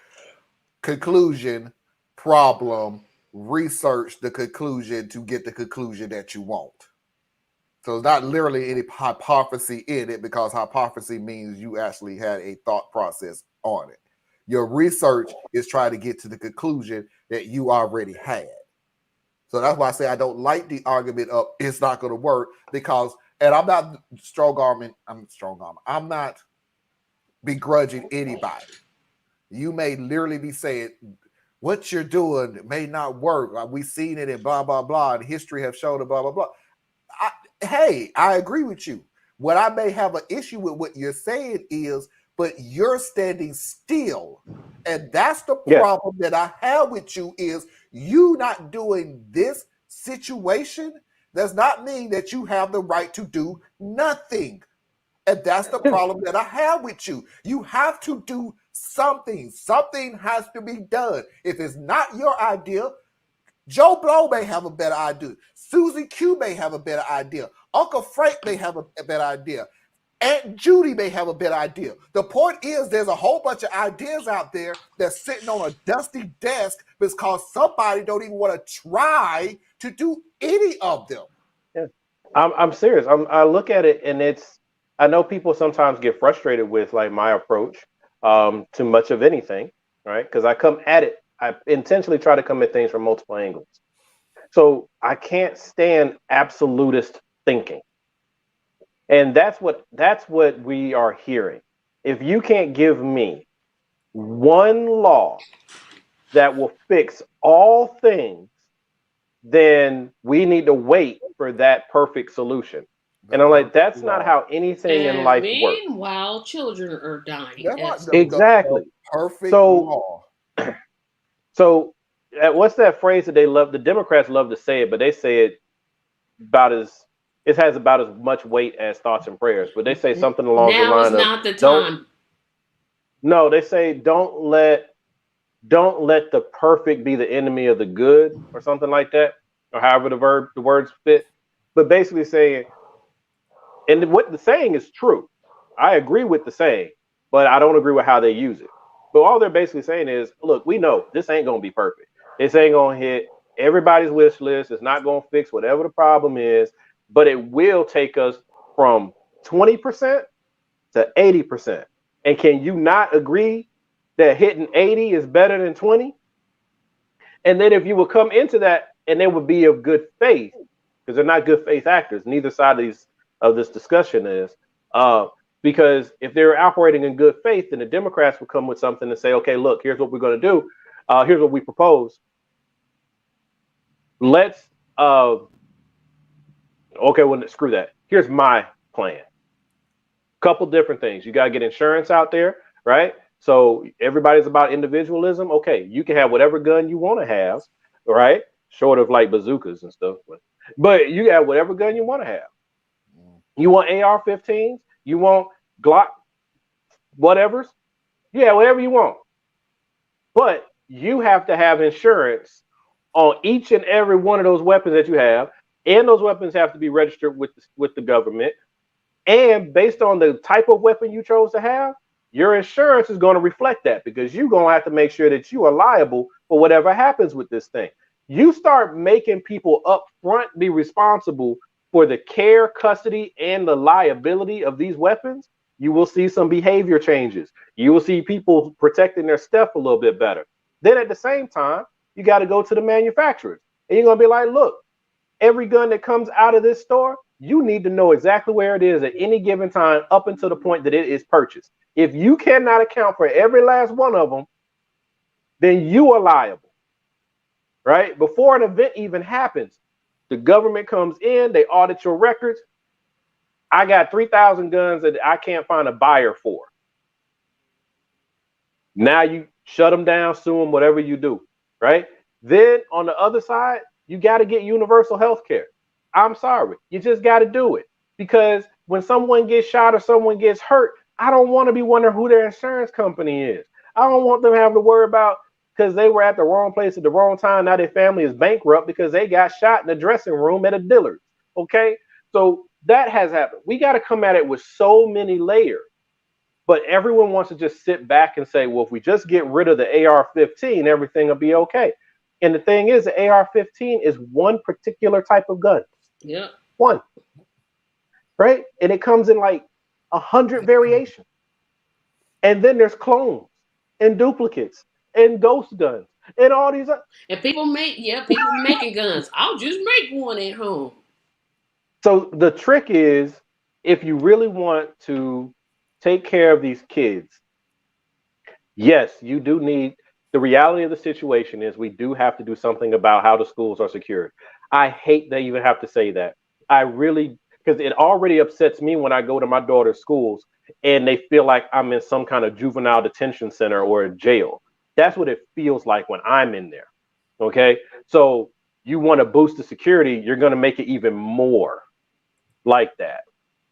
Conclusion, problem, research the conclusion to get the conclusion that you want. So it's not literally any hypothesis in it, because hypothesis means you actually had a thought process on it. Your research is trying to get to the conclusion that you already had. So that's why I say I don't like the argument of it's not going to work, because And I'm not strong-arming. I'm not begrudging anybody. You may literally be saying, what you're doing may not work. We've seen it in blah, blah, blah. And history have shown it, blah, blah, blah. Hey, I agree with you. What I may have an issue with what you're saying is, but you're standing still. And that's the problem that I have with you is you not doing this situation does not mean that you have the right to do nothing. And that's the problem that I have with you. You have to do something. Something has to be done. If it's not your idea, Joe Blow may have a better idea. Susie Q may have a better idea. Uncle Frank may have a better idea. Aunt Judy may have a better idea. The point is there's a whole bunch of ideas out there that's sitting on a dusty desk because somebody don't even want to try to do any of them. Yeah. I'm serious. I look at it and I know people sometimes get frustrated with like my approach to much of anything, right? Because I come at it, I intentionally try to come at things from multiple angles. So I can't stand absolutist thinking. And that's what we are hearing. If you can't give me one law that will fix all things, then we need to wait for that perfect solution. And I'm like, that's not how anything in life works. Meanwhile, children are dying. Exactly. Perfect law. So what's that phrase that the Democrats love to say it, but they say it it has about as much weight as thoughts and prayers. But they say something along the line now is not the time. No, they say don't let the perfect be the enemy of the good, or something like that, or however the words fit. But basically saying, and what the saying is true. I agree with the saying, but I don't agree with how they use it. But all they're basically saying is, look, we know this ain't gonna be perfect. This ain't gonna hit everybody's wish list. It's not gonna fix whatever the problem is, but it will take us from 20% to 80%. And can you not agree that hitting 80 is better than 20? And then if you would come into that and they would be of good faith, because they're not good faith actors, neither side of this discussion is, because if they're operating in good faith, then the Democrats would come with something and say, okay, look, here's what we're going to do. Here's what we propose. Let's, okay, well, screw that. Here's my plan. Couple different things. You got to get insurance out there, right? So everybody's about individualism. Okay, you can have whatever gun you want to have, right? Short of like bazookas and stuff. But you have whatever gun you want to have. You want AR-15s? You want Glock whatevers? Yeah, whatever you want. But you have to have insurance on each and every one of those weapons that you have. And those weapons have to be registered with the government. And based on the type of weapon you chose to have, your insurance is going to reflect that, because you're going to have to make sure that you are liable for whatever happens with this thing. You start making people up front be responsible for the care, custody, and the liability of these weapons, you will see some behavior changes. You will see people protecting their stuff a little bit better. Then at the same time, you got to go to the manufacturers. And you're going to be like, look, every gun that comes out of this store, you need to know exactly where it is at any given time up until the point that it is purchased. If you cannot account for every last one of them, then you are liable, right? Before an event even happens, the government comes in, they audit your records. I got 3,000 guns that I can't find a buyer for. Now you shut them down, sue them, whatever you do, right? Then on the other side, you got to get universal health care. I'm sorry, you just got to do it, because when someone gets shot or someone gets hurt, I don't want to be wondering who their insurance company is. I don't want them having to worry about because they were at the wrong place at the wrong time. Now their family is bankrupt because they got shot in the dressing room at a Dillard's. Okay, so that has happened. We got to come at it with so many layers, but everyone wants to just sit back and say, well, if we just get rid of the AR-15, everything will be okay. And the thing is, the AR-15 is one particular type of gun. Yeah. One. Right? And it comes in like 100 variations. And then there's clones and duplicates and ghost guns and all these. And people making guns. I'll just make one at home. So the trick is, if you really want to take care of these kids, yes, you do need. The reality of the situation is we do have to do something about how the schools are secured. I hate that I even have to say that. I really, because it already upsets me when I go to my daughter's schools and they feel like I'm in some kind of juvenile detention center or a jail. That's what it feels like when I'm in there. Okay. So you want to boost the security, you're going to make it even more like that.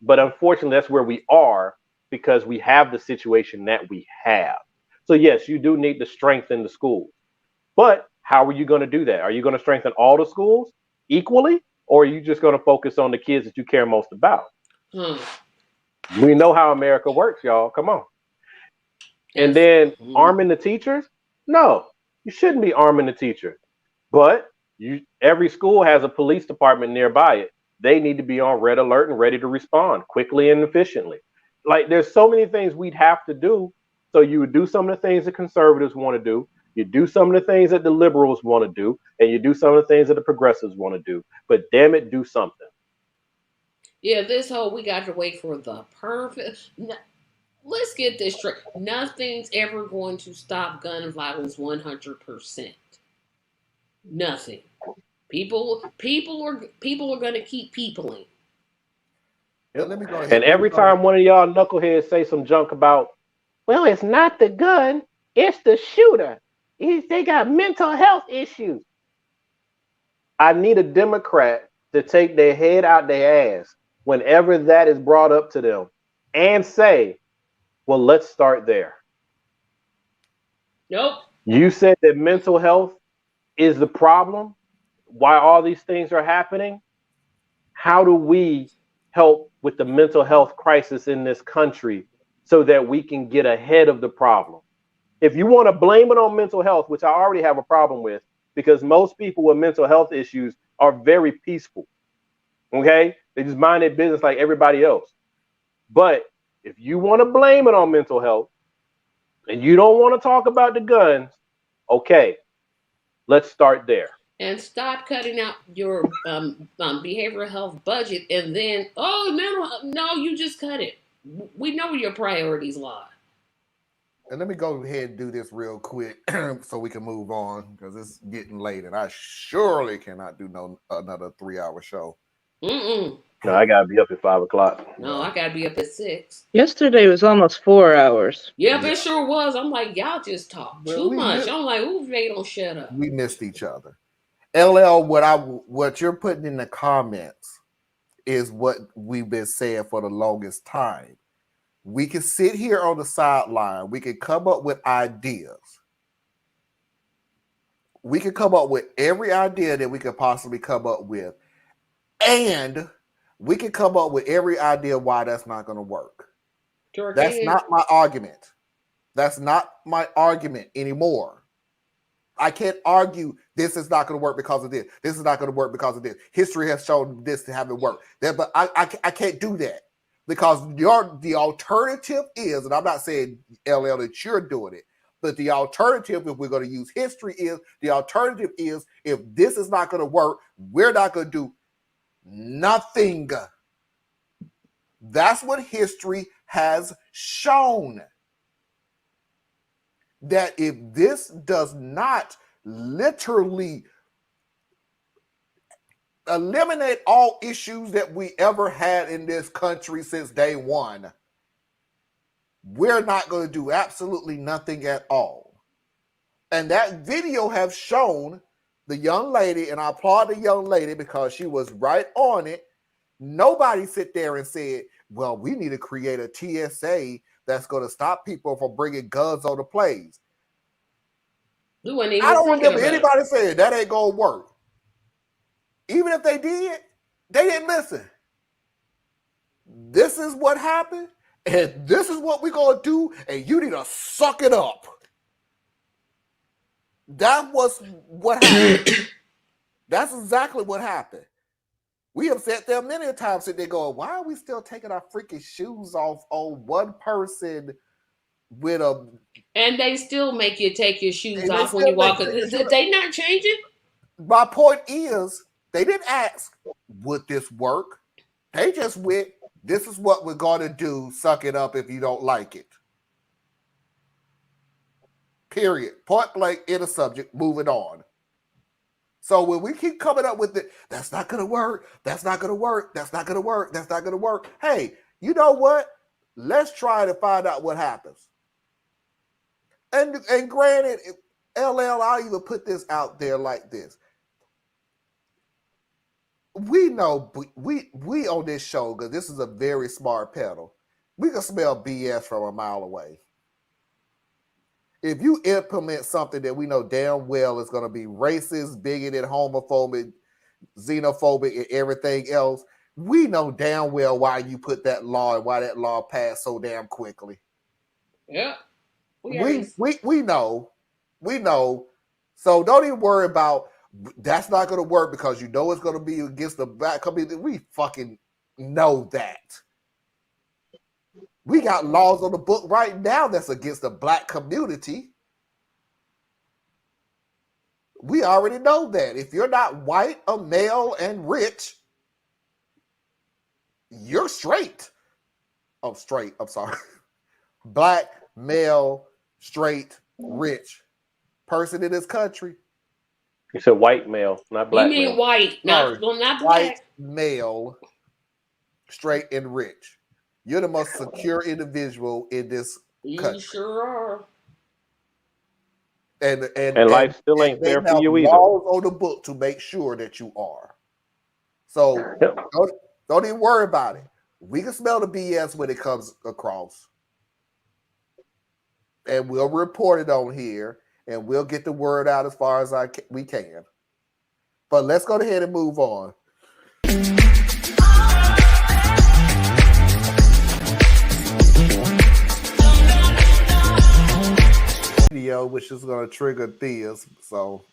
But unfortunately, that's where we are because we have the situation that we have. So yes, you do need to strengthen the schools. But how are you going to do that? Are you going to strengthen all the schools equally? Or are you just going to focus on the kids that you care most about? We know how America works, y'all. Come on. And then arming the teachers? No, you shouldn't be arming the teachers. But every school has a police department nearby it. They need to be on red alert and ready to respond quickly and efficiently. Like, there's so many things we'd have to do. So you would do some of the things that conservatives want to do. You do some of the things that the liberals want to do, and you do some of the things that the progressives want to do. But damn it, do something. Yeah, this whole we got to wait for the perfect. Let's get this straight. Nothing's ever going to stop gun violence 100%. Nothing. People are going to keep peopling. Yep. Let me go ahead. And every time one of y'all knuckleheads say some junk about, well, it's not the gun, it's the shooter. They got mental health issues. I need a Democrat to take their head out their ass whenever that is brought up to them and say, well, let's start there. Nope. You said that mental health is the problem. Why all these things are happening? How do we help with the mental health crisis in this country so that we can get ahead of the problem? If you want to blame it on mental health, which I already have a problem with, because most people with mental health issues are very peaceful. Okay? They just mind their business like everybody else. But if you want to blame it on mental health and you don't want to talk about the guns, okay, let's start there. And stop cutting out your behavioral health budget and then, no, you just cut it. We know where your priorities lie. And let me go ahead and do this real quick so we can move on because it's getting late and I surely cannot do another 3-hour show. No, I gotta be up at 5 o'clock. No, I gotta be up at 6. Yesterday was almost 4 hours. Yep, it sure was. I'm like, y'all just talk too much. I'm like, ooh, they don't shut up. We missed each other. LL, what you're putting in the comments is what we've been saying for the longest time. We can sit here on the sideline. We can come up with ideas. We can come up with every idea that we could possibly come up with. And we can come up with every idea why that's not going to work. Sure that's can. not my argument. That's not my argument anymore. I can't argue this is not going to work because of this. This is not going to work because of this. History has shown this to haven't worked. But I can't do that because the alternative is, and I'm not saying LL that you're doing it, but the alternative, if we're going to use history, is the alternative is if this is not going to work, we're not going to do nothing. That's what history has shown. That if this does not literally eliminate all issues that we ever had in this country since day one, we're not going to do absolutely nothing at all. And that video has shown the young lady, and I applaud the young lady because she was right on it. Nobody sit there and said, well, we need to create a TSA that's going to stop people from bringing guns on the planes. I don't remember anybody saying that ain't going to work. Even if they did, they didn't listen. This is what happened, and this is what we're going to do, and you need to suck it up. That was what happened. That's exactly what happened. We have sat there many times sitting there going, why are we still taking our freaking shoes off on one person with a... And they still make you take your shoes off when you walk. They not changing? My point is, they didn't ask, would this work? They just went, this is what we're going to do. Suck it up if you don't like it. Period. Point blank in a subject, moving on. So when we keep coming up with it, that's not going to work. That's not going to work. That's not going to work. That's not going to work. Hey, you know what? Let's try to find out what happens. And granted, LL, I'll even put this out there like this. We know, we on this show, because this is a very smart pedal, we can smell BS from a mile away. If you implement something that we know damn well is going to be racist, bigoted, homophobic, xenophobic, and everything else, we know damn well why you put that law and why that law passed so damn quickly. Yeah. We know. We know. So don't even worry about that's not going to work because you know it's going to be against the black community. We fucking know that. We got laws on the book right now that's against the black community. We already know that. If you're not white, a male, and rich, you're straight. Oh, straight. I'm sorry. Black, male, straight, rich person in this country. You said white male, not black. You mean male. white, not black. White, male, straight, and rich. You're the most secure individual in this country. You sure are. And life still ain't fair for you either. Laws on the book to make sure that you are. So don't even worry about it. We can smell the BS when it comes across. And we'll report it on here, and we'll get the word out as far as we can. But let's go ahead and move on. Video, which is going to trigger Thea's. So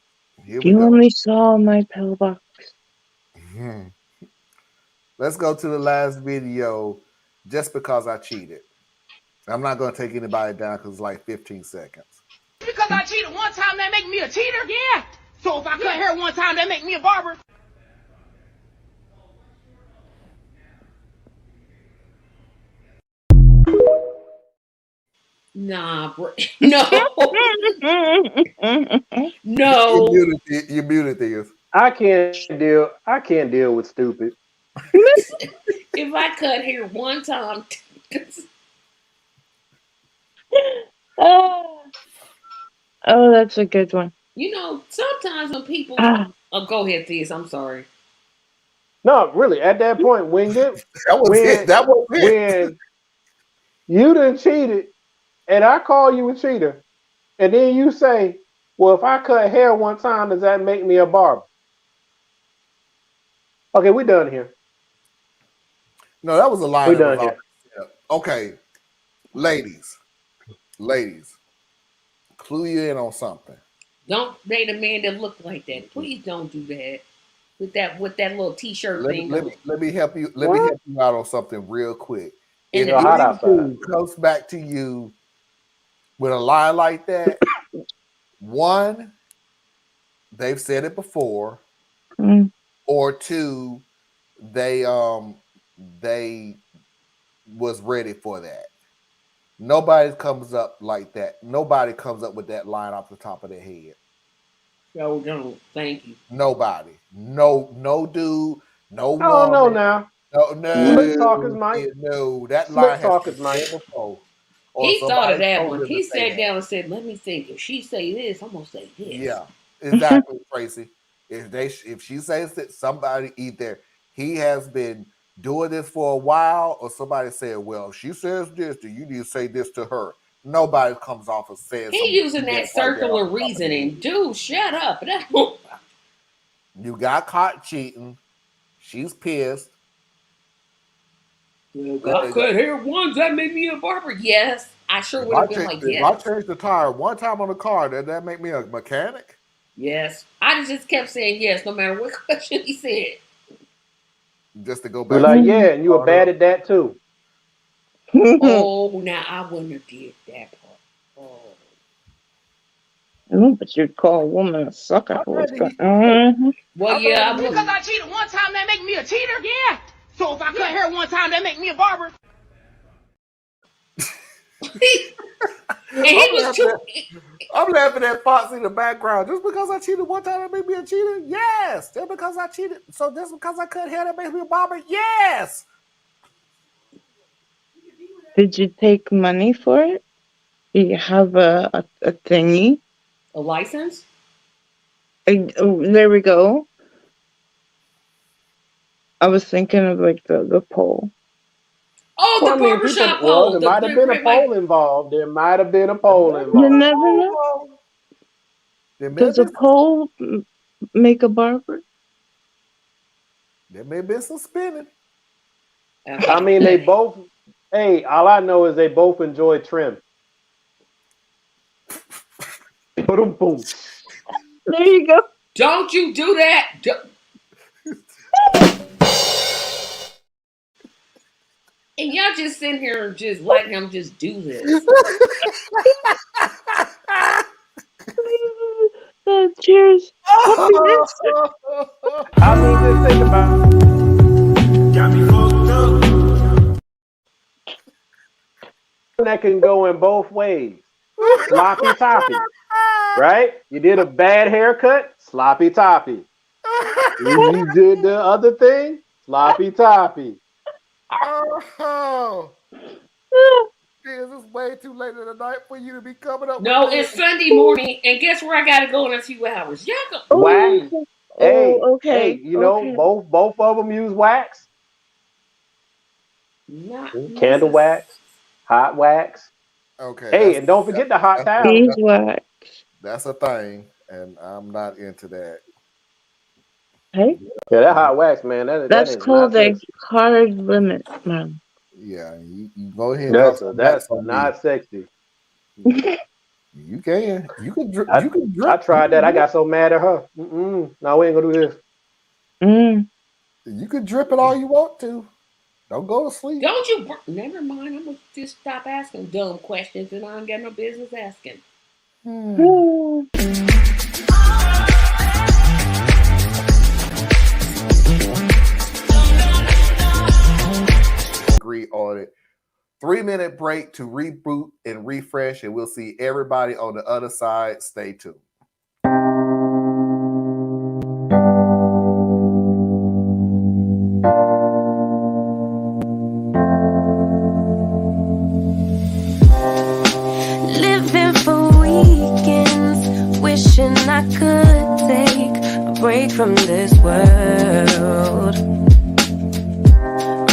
here we You go. only saw my pillbox. Let's go to the last video just because I cheated. I'm not going to take anybody down because it's like 15 seconds. Because I cheated one time, that make me a cheater? Yeah. So if I cut hair one time, that make me a barber? Nah, bro. No. No. You muted this. I can't deal with stupid. If I cut hair one time. Oh, that's a good one. You know, sometimes when people go ahead, Theus, I'm sorry. No, really, at that point, when you done cheated and I call you a cheater, and then you say, well, if I cut hair one time, does that make me a barber? Okay, we done here. No, that was a lie. We done here. Okay, ladies, clue you in on something. Don't date a man that look like that. Please don't do that. With that little t-shirt thing. Let me help you. Let me help you out on something real quick. And If anything comes back to you with a lie like that, one, they've said it before, or two, they was ready for that. Nobody comes up like that. Nobody comes up with that line off the top of their head. So don't. Thank you. Nobody. No dude. No woman. I don't know now. No. Slick talkers might. No, that Slick line talkers has might. before. He thought of that one. He sat down and said, "Let me think. If she say this, I'm gonna say this." Yeah, exactly, Tracy. If she says that somebody either he has been doing this for a while, or somebody said, "Well, if she says this, then you need to say this to her." Nobody comes off and says he using that circular reasoning. Dude, shut up. You got caught cheating. She's pissed. I cut hair once, that made me a barber. Yes, I sure would have been like, yes. If I changed the tire one time on the car, did that make me a mechanic? Yes. I just kept saying yes, no matter what question he said. Just to go We're back. like, yeah, and you were bad at that too. Oh, now I wouldn't have did that part. Oh, but you'd call a woman a sucker. Well, yeah, Because I cheated one time, that make me a cheater? Yeah. So if I cut hair one time, that make me a barber? And he was too. I'm laughing at Fox in the background. Just because I cheated one time, that made me a cheater? Yes. Just because I cheated. So just because I cut hair, that makes me a barber? Yes. Did you take money for it? Do you have a thingy? A license? There we go. I was thinking of like the pole. Oh, Well, the I mean, barbershop people, well, pole. there might have been a poll involved. There might have been a poll You involved. never know. Does a pole make a barber? There may have been some spinning. I mean, they both. Hey, all I know is they both enjoy trim. Boom, boom. There you go. Don't you do that. And y'all just sitting here and just letting him just do this. Cheers. I mean, just think about it. Got me fucked up. That can go in both ways. Sloppy toppy. Right? You did a bad haircut, sloppy toppy. You did the other thing, sloppy toppy. Oh, this is way too late in the night for you to be coming up. No, with it's this. Sunday morning, and guess where I gotta go in a few hours? Y'all go. Wax. Hey, okay. Hey, you know, both of them use wax. Not Candle wax, hot wax. Okay. Hey, and don't forget the hot towel. Beeswax. That's a thing, and I'm not into that. Hey, Yeah, that hot wax, man. that's is called not a sexy. hard limit, man. Yeah, you go ahead. And drop some That's facts on not me. sexy. You can. You can drip. I tried that. I got so mad at her. No, we ain't gonna do this. You can drip it all you want to. Don't go to sleep. Don't you? Never mind. I'm gonna just stop asking dumb questions, and I ain't got no business asking. Agree on it. 3-minute break to reboot and refresh, and we'll see everybody on the other side. Stay tuned. Living for weekends, wishing I could take a break from this world.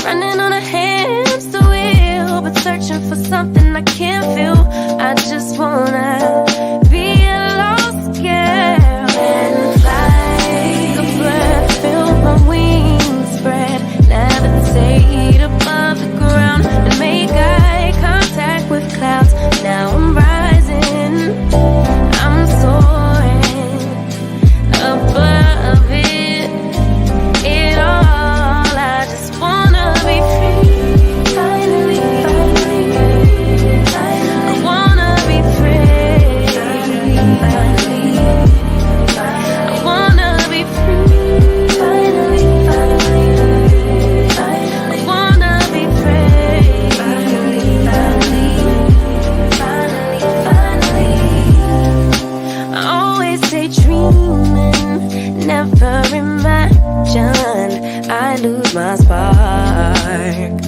Running on a hamster wheel, but searching for something I can't feel. I just wanna be a lost girl and fly. Take a breath, feel my wings spread, levitate above the ground and make eye contact with clouds. Now I'm rising, I'm soaring above it all. I just wanna be free, finally, I wanna be free, I wanna be free, finally, I wanna be free, finally. I always stay dreaming, never imagined I lose my spark.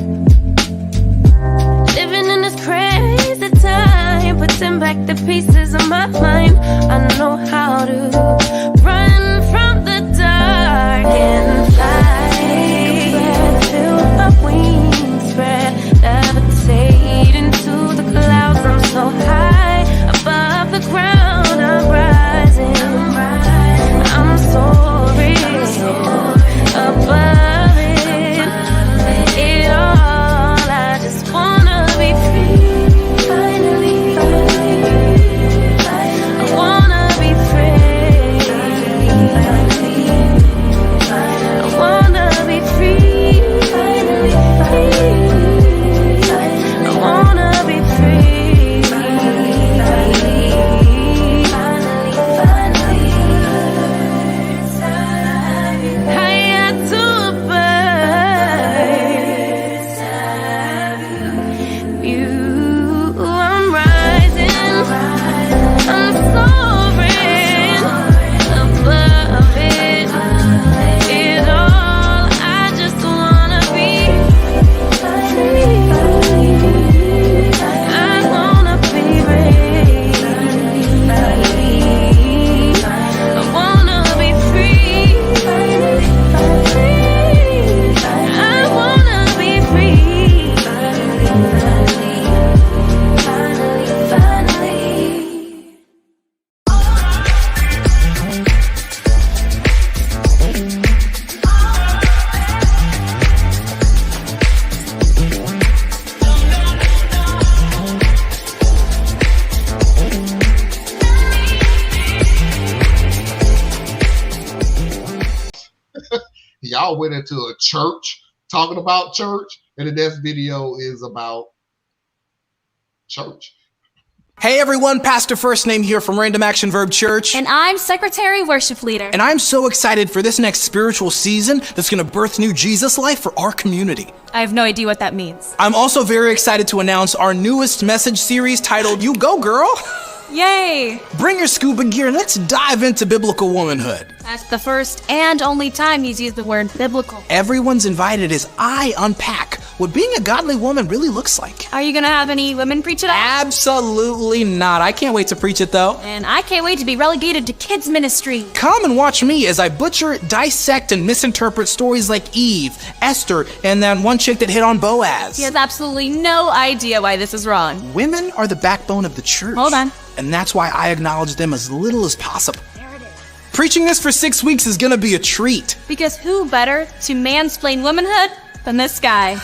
Living in this crazy time, putting back the pieces of my mind. I know how to run from the dark and fly. Take a breath, feel my wings spread, levitate into the clouds. I'm so high above the ground. I'm rising, I'm soaring above it all. I just wanna be free, finally, I wanna y'all went into a church talking about church, and the next video is about church. Hey everyone, Pastor First Name here from Random Action Verb Church. And I'm Secretary Worship Leader. And I'm so excited for this next spiritual season that's going to birth new Jesus life for our community. I have no idea what that means. I'm also very excited to announce our newest message series titled You Go Girl. Yay! Bring your scuba gear and let's dive into biblical womanhood. That's the first and only time he's used the word biblical. Everyone's invited as I unpack what being a godly woman really looks like. Are you gonna have any women preach it out? Absolutely not. I can't wait to preach it though. And I can't wait to be relegated to kids ministry. Come and watch me as I butcher, dissect, and misinterpret stories like Eve, Esther, and that one chick that hit on Boaz. He has absolutely no idea why this is wrong. Women are the backbone of the church. Hold on. And that's why I acknowledge them as little as possible. There it is. Preaching this for 6 weeks is gonna be a treat. Because who better to mansplain womanhood than this guy?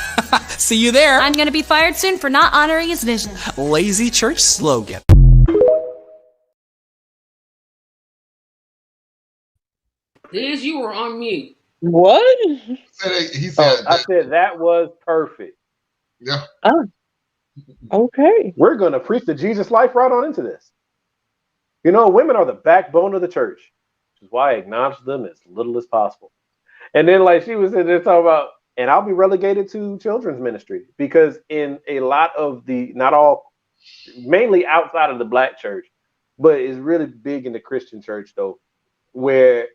See you there. I'm gonna be fired soon for not honoring his vision. Lazy church slogan. Liz, you were on mute. What? He said, I said that was perfect. Yeah. Oh. Okay. We're going to preach the Jesus life right on into this. You know, women are the backbone of the church, which is why I acknowledge them as little as possible. And then, like she was in there talking about, and I'll be relegated to children's ministry because in a lot of the, not all, mainly outside of the black church, but it's really big in the Christian church though, where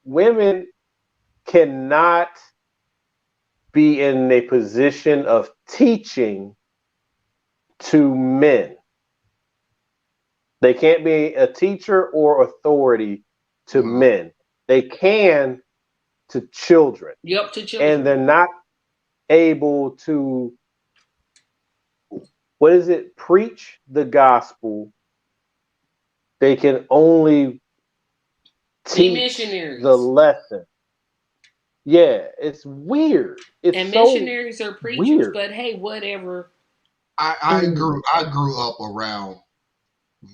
women cannot be in a position of teaching to men. They can't be a teacher or authority to men. They can to children. Yep, to children. And they're not able to, what is it? Preach the gospel. They can only teach missionaries. the lesson. Yeah, it's weird. It's and so missionaries are preachers, weird. but hey, whatever. I grew up around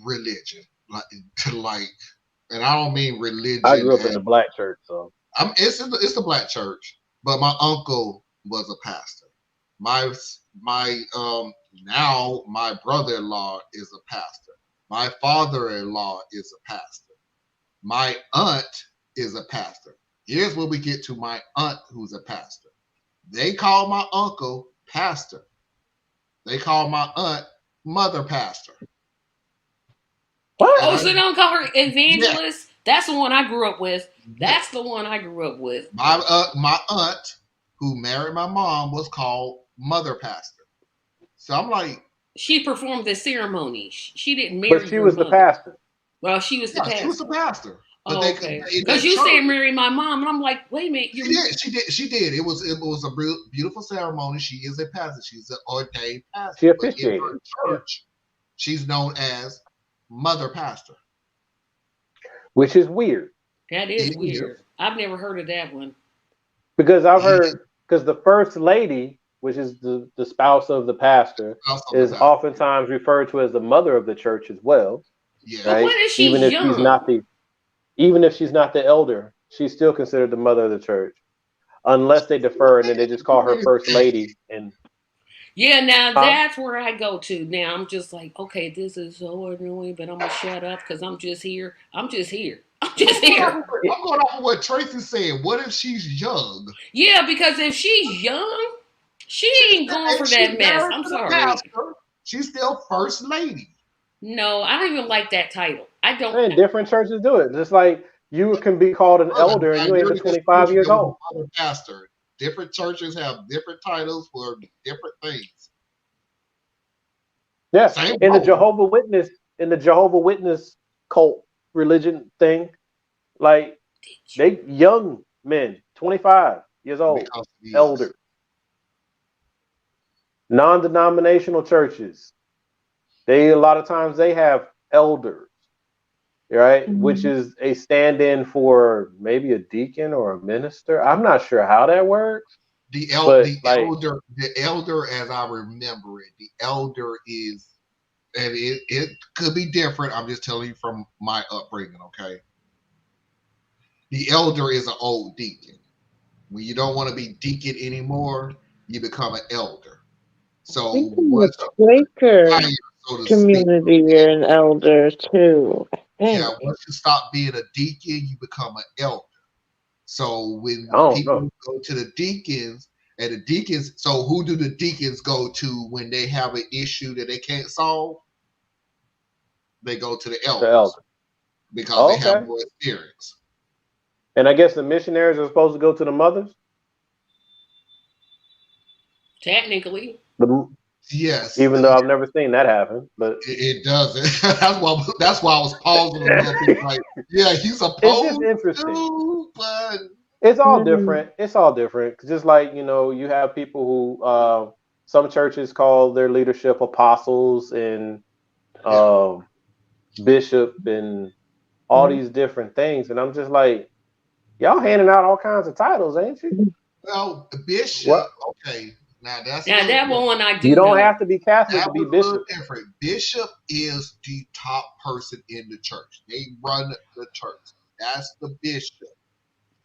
religion, like, and I don't mean religion. I grew up in the black church, so it's the black church, but my uncle was a pastor. Now my brother-in-law is a pastor. My father-in-law is a pastor. My aunt is a pastor. Here's where we get to my aunt who's a pastor. They call my uncle pastor. They call my aunt mother pastor. What? Oh, so they don't call her evangelist? Yeah. That's the one I grew up with. That's the one I grew up with. My aunt who married my mom was called mother pastor. So I'm like, she performed the ceremony. She didn't marry. But she was the pastor. Well, she was the pastor. She was the pastor. Oh, okay. Because you said marry my mom, and I'm like, wait a minute. She did. It was a beautiful ceremony. She is a pastor. She's an ordained pastor. She officiated. In her church, she's known as mother pastor, which is weird. That is weird. I've never heard of that one. Because I've heard, because the first lady, which is the spouse of the pastor, is oftentimes referred to as the mother of the church as well. Yeah. Right? When is she even if she's not the elder, she's still considered the mother of the church, unless they defer and then they just call her first lady. And yeah, now that's where I go to. Now I'm just like, okay, this is so annoying, but I'm gonna shut up because I'm just here. I'm just here. I'm going off of what Tracy said. What if she's young? Yeah, because if she's young, she ain't going for that mess. I'm sorry. Pastor, she's still first lady. No, I don't even like that title. I don't. And different churches do it. Just like you can be called an elder and you ain't even 25 years old. Pastor. Different churches have different titles for different things. Yeah, in the Jehovah Witness cult religion thing, like they young men, 25 years old, elders. Non-denominational churches, a lot of times they have elders, right? Mm-hmm. Which is a stand-in for maybe a deacon or a minister. I'm not sure how that works. The elder, as I remember it, the elder is, and it could be different. I'm just telling you from my upbringing, okay? The elder is an old deacon. When you don't want to be deacon anymore, you become an elder. So think in the once Quaker higher, so to speak, community, you're an elder too. I think. yeah, once you stop being a deacon, you become an elder. So when I don't people know. go to the deacons, and the deacons, so who do the deacons go to when they have an issue that they can't solve? They go to the The elders elder. because they have Okay. more experience. And I guess the missionaries are supposed to go to the mothers. Technically. Yes, Even though I've never seen that happen, but it doesn't. That's why I was pausing a little bit. Like, yeah, he's it's supposed just interesting. to, but It's all different. It's all different. Just like, you have people who some churches call their leadership apostles and bishop and all these different things. And I'm just like, y'all handing out all kinds of titles, ain't you? well, bishop. What? Okay, now that's Now that one I do You don't know. have to be Catholic that to be was a little bishop. different. Bishop is the top person in the church. They run the church. That's the bishop.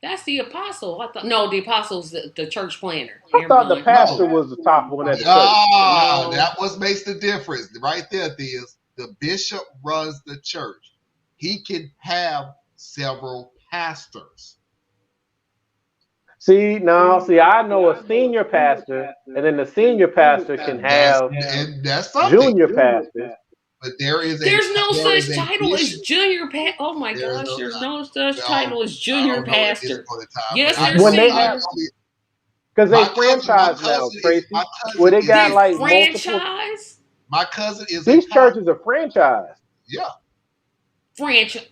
That's the apostle. I thought the apostle's the church planner. I thought the Never mind. pastor was the top one at the church. Ah, No. that what makes the difference right there. Is the bishop runs the church. He can have several pastors. See, I know a senior pastor, and then the senior pastor can have And that's something. junior pastors. But there's no there such is a title as bishop. junior pastor. Oh my gosh, there's no such title as I junior don't know at this pastor. point in time, Yes, but I there's When they- senior. Because they My cousin- franchise my now, cousin is- Tracy. my cousin Where they is- got They like multiple. franchise. My cousin is These a pastor. churches are franchise. Yeah. Franchise.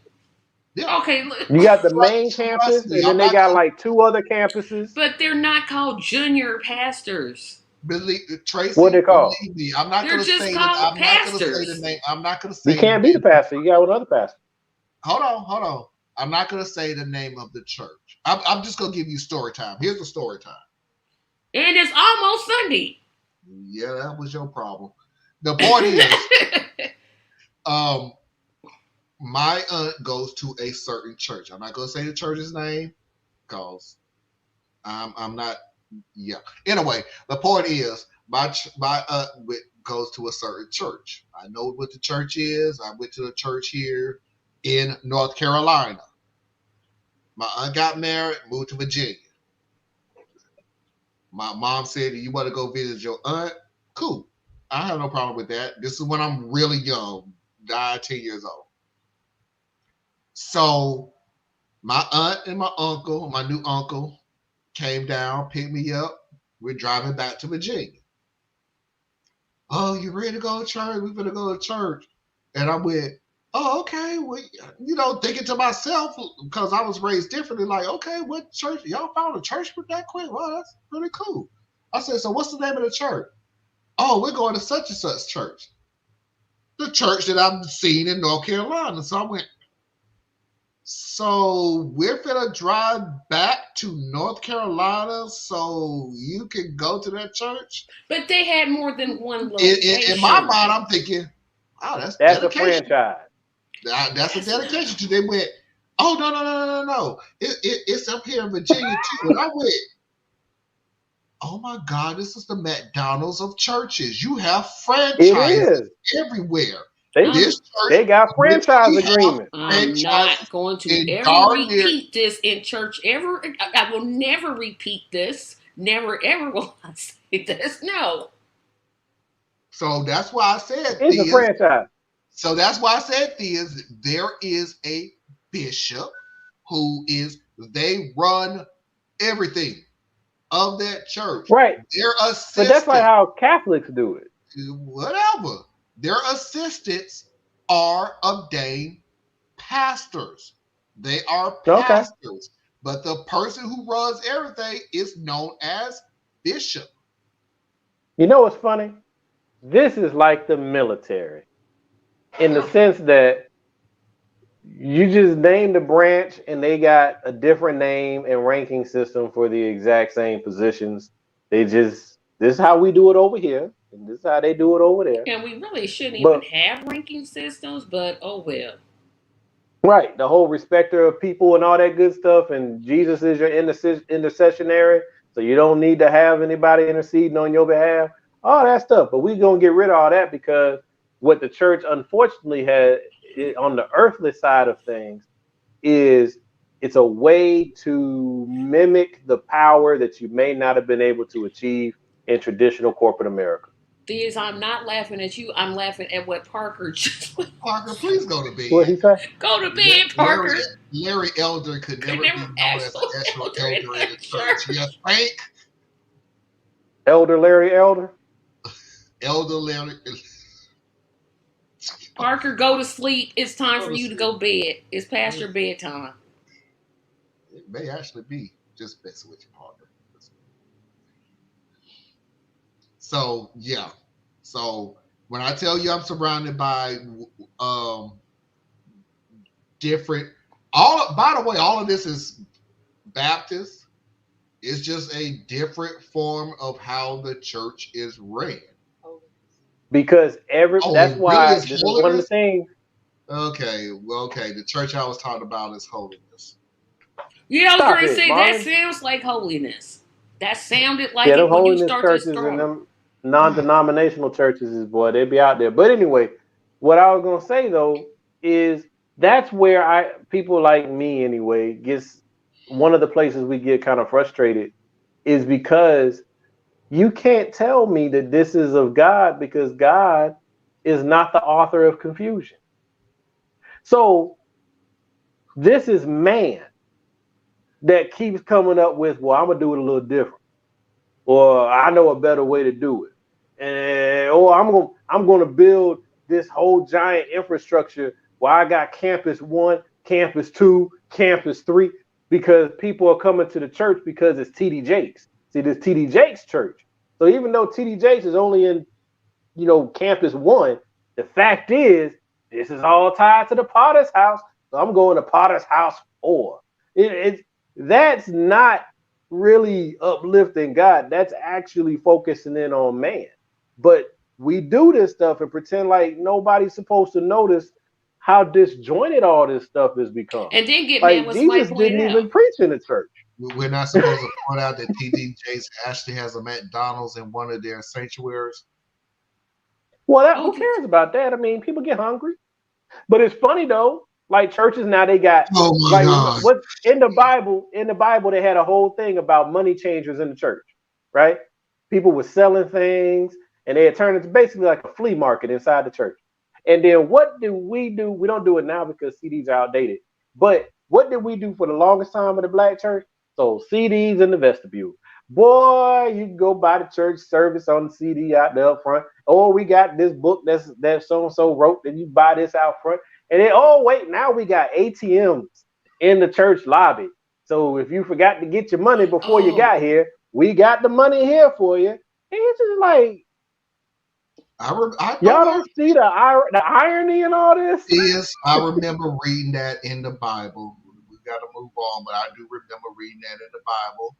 Yeah. Okay, look, You got the main Trust campus, me, and I'm then they not got gonna- like 2 other campuses. but they're not called junior pastors. Believe Tracy. What they call? Believe me, I'm not They're going to just say. called I'm not going to say pastors. the name. I'm not going to say. You can't be the pastor. You got another pastor. Hold on. I'm not going to say the name of the church. I'm just going to give you story time. Here's the story time. And it's almost Sunday. Yeah, that was your problem. The point is, my aunt goes to a certain church. I'm not going to say the church's name because I'm not. Yeah. Anyway, the point is, my aunt goes to a certain church. I know what the church is. I went to the church here in North Carolina. My aunt got married, moved to Virginia. My mom said, "You want to go visit your aunt? Cool. I have no problem with that." This is when I'm really young, 10 years old. So my aunt and my uncle, my new uncle, came down, picked me up. We're driving back to Virginia. Oh, you ready to go to church? We're going to go to church. And I went, oh, okay. Well, thinking to myself, because I was raised differently, like, okay, what church? Y'all found a church with that quick? Wow, that's really cool. I said, so what's the name of the church? Oh, we're going to such and such church. The church that I've seen in North Carolina. So I went, so we're gonna drive back to North Carolina so you can go to that church? But they had more than one location. In my mind, I'm thinking, oh, that's a dedication. franchise. That's a dedication to. They went, oh, no. It's up here in Virginia too. And I went, oh my God, this is the McDonald's of churches. You have franchises everywhere. They got franchise agreements. I'm not going to ever repeat this in church ever. I will never repeat this. Never ever will I say this. No. So that's why I said it's a franchise. So that's why I said there is a bishop they run everything of that church. Right. Their assistants. But that's like how Catholics do it. Whatever. Their assistants are ordained pastors. They are pastors. Okay. But the person who runs everything is known as bishop. You know what's funny? This is like the military in the sense that you just named a branch and they got a different name and ranking system for the exact same positions. This is how we do it over here. And this is how they do it over there. And we really shouldn't even have ranking systems, but oh well. Right, the whole respecter of people and all that good stuff, and Jesus is your intercessionary, so you don't need to have anybody interceding on your behalf. All that stuff, but we're gonna get rid of all that because what the church unfortunately had on the earthly side of things is it's a way to mimic the power that you may not have been able to achieve in traditional corporate America. These, I'm not laughing at you. I'm laughing at what Parker just. Parker, please go to bed. What he say? Go to bed, Parker. Larry Elder could never be known as an actual elder in the church. Yes, Frank. Elder Larry Elder. Elder Larry. Parker, go to sleep. It's time for you to go to bed. It's past your bedtime. It may actually be just messing with you, Parker. So yeah. So when I tell you I'm surrounded by different, by the way, all of this is Baptist. It's just a different form of how the church is ran. Because that's why this is one of the things. Okay, well, okay. The church I was talking about is holiness. Yeah, I was going to say that sounds like holiness. That sounded like them it when you holiness start churches this story. and them non-denominational churches is they be out there. But anyway, what I was gonna say though is that's where people like me anyway gets one of the places we get kind of frustrated is because you can't tell me that this is of God because God is not the author of confusion. So this is man that keeps coming up with, well, I'm gonna do it a little different. Or I know a better way to do it, or I'm gonna build this whole giant infrastructure where I got campus 1, campus 2, campus 3, because people are coming to the church because it's TD Jakes. See, this TD Jakes church. So even though TD Jakes is only in, campus 1, the fact is this is all tied to the Potter's house. So I'm going to Potter's house 4. That's not really uplifting God. That's actually focusing in on man. But we do this stuff and pretend like nobody's supposed to notice how disjointed all this stuff has become. And then get like mad when Jesus somebody didn't out. even preach in the church. We're not supposed to point out that TD Jakes actually has a McDonald's in one of their sanctuaries. Well, who cares about that? I mean, people get hungry. But it's funny though. Like churches now, they got God. What in the Bible. In the Bible, they had a whole thing about money changers in the church, right? People were selling things, and they had turned into basically like a flea market inside the church. And then what do? We don't do it now because CDs are outdated. But what did we do for the longest time in the black church? So CDs in the vestibule. Boy, you can go buy the church service on the CD out there up front. Or we got this book that so and so wrote, and you buy this out front. And then, wait, now we got ATMs in the church lobby. So if you forgot to get your money before you got here, we got the money here for you. And it's just like, y'all don't see the irony in all this? Yes, I remember reading that in the Bible. We got to move on, but I do remember reading that in the Bible.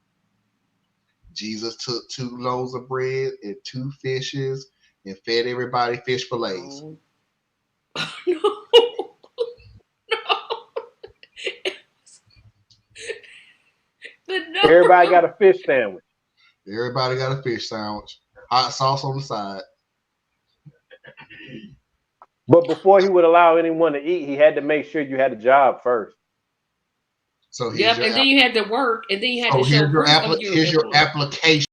Jesus took 2 loaves of bread and 2 fishes and fed everybody fish fillets. Everybody got a fish sandwich. Everybody got a fish sandwich. Hot sauce on the side. But before he would allow anyone to eat, he had to make sure you had a job first. So and then you had to work, and then you had to show here's your application.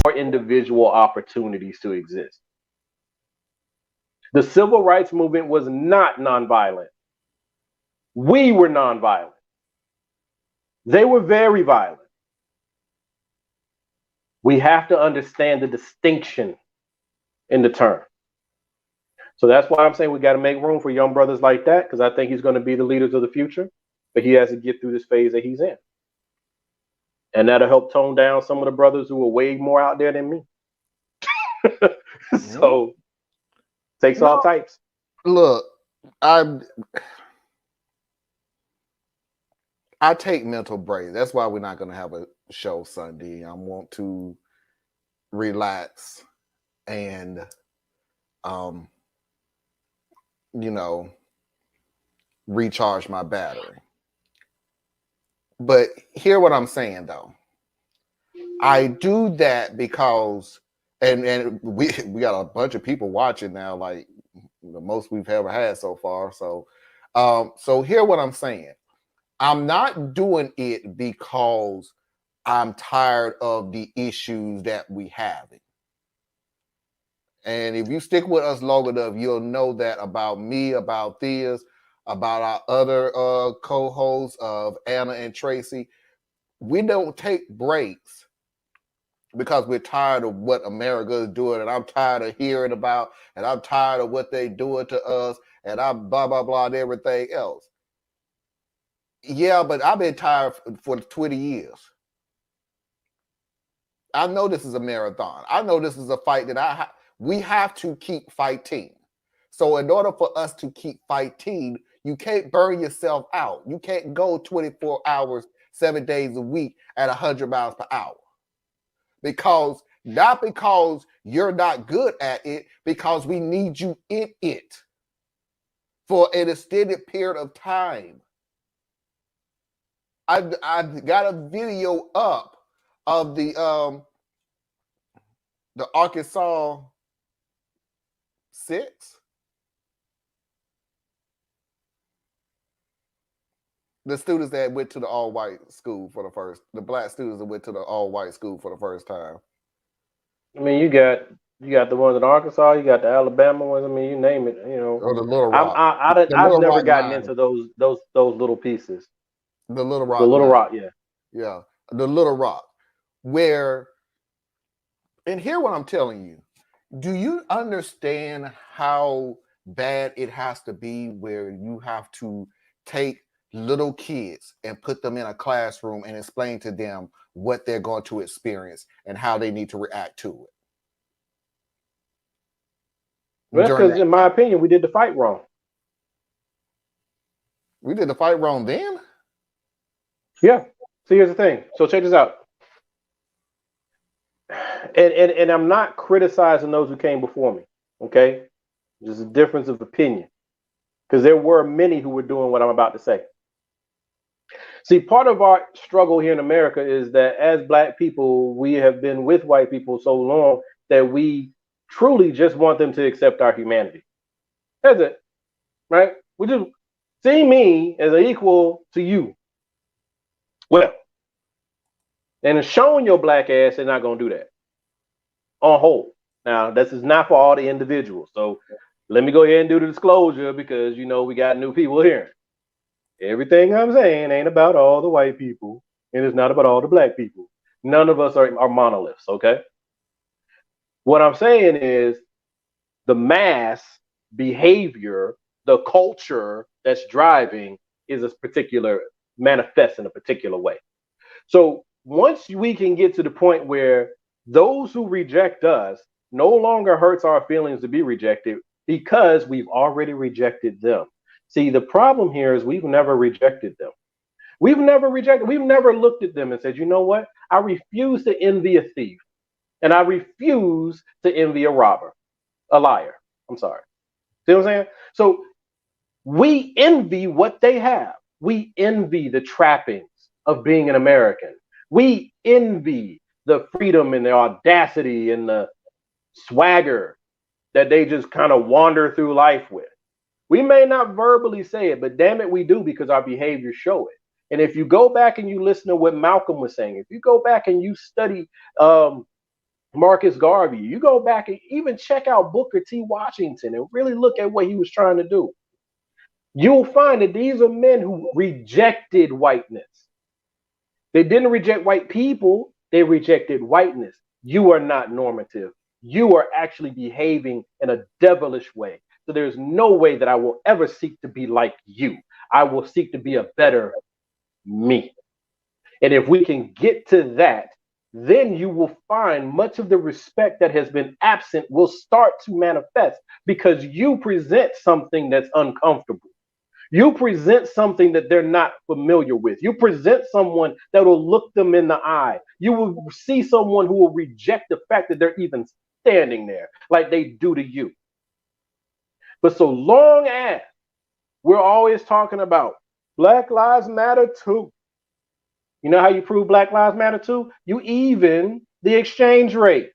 For individual opportunities to exist. The civil rights movement was not nonviolent. We were nonviolent. They were very violent. We have to understand the distinction in the term. So that's why I'm saying we got to make room for young brothers like that, because I think he's going to be the leaders of the future, but he has to get through this phase that he's in. And that'll help tone down some of the brothers who are way more out there than me. So takes all types. Look, I take mental breaks. That's why we're not going to have a show Sunday. I want to relax, and recharge my battery. But hear what I'm saying though. I do that because and we got a bunch of people watching now, like the most we've ever had so far. So hear what I'm saying. I'm not doing it because I'm tired of the issues that we have. And if you stick with us long enough, you'll know that about me, about Thea's, about our other co-hosts of Anna and Tracy. We don't take breaks because we're tired of what America is doing, and I'm tired of hearing about, and I'm tired of what they're doing to us, and I'm blah, blah, blah, and everything else. Yeah, but I've been tired for 20 years. I know this is a marathon. I know this is a fight that we have to keep fighting. So in order for us to keep fighting, you can't burn yourself out. You can't go 24 hours, 7 days a week at 100 miles per hour. Not because you're not good at it, because we need you in it for an extended period of time. I've got a video up of the Arkansas 6. The students that went to the all-white school the black students that went to the all-white school for the first time. I mean, you got the ones in Arkansas, you got the Alabama ones. I mean, you name it. Or the Little Rock. I've never gotten into those little pieces. The Little Rock. The Little Rock, yeah. Yeah, the Little Rock. And hear what I'm telling you. Do you understand how bad it has to be where you have to take little kids and put them in a classroom and explain to them what they're going to experience and how they need to react to it? Well, that's because, in my opinion, we did the fight wrong. We did the fight wrong then? Yeah. So here's the thing. So check this out. And I'm not criticizing those who came before me. Okay? There's a difference of opinion. Because there were many who were doing what I'm about to say. See, part of our struggle here in America is that as black people, we have been with white people so long that we truly just want them to accept our humanity. That's it. Right? We just see me as an equal to you. Well, and showing your black ass, they're not going to do that. On whole. Now, this is not for all the individuals. So let me go ahead and do the disclosure because, we got new people here. Everything I'm saying ain't about all the white people, and it's not about all the black people. None of us are monoliths, okay? What I'm saying is the mass behavior, the culture that's driving is a particular, manifests in a particular way. So once we can get to the point where those who reject us no longer hurts our feelings to be rejected because we've already rejected them. See, the problem here is we've never rejected them. We've never looked at them and said, you know what? I refuse to envy a thief. And I refuse to envy a robber, a liar. I'm sorry. See what I'm saying? So we envy what they have. We envy the trappings of being an American. We envy the freedom and the audacity and the swagger that they just kind of wander through life with. We may not verbally say it, but damn it, we do, because our behaviors show it. And if you go back and you listen to what Malcolm was saying, if you go back and you study Marcus Garvey, you go back and even check out Booker T. Washington and really look at what he was trying to do, you'll find that these are men who rejected whiteness. They didn't reject white people. They rejected whiteness. You are not normative. You are actually behaving in a devilish way. So there's no way that I will ever seek to be like you. I will seek to be a better me. And if we can get to that, then you will find much of the respect that has been absent will start to manifest because you present something that's uncomfortable. You present something that they're not familiar with. You present someone that will look them in the eye. You will see someone who will reject the fact that they're even standing there like they do to you. But so long as we're always talking about Black Lives Matter too. You know how you prove Black Lives Matter too? You even the exchange rate.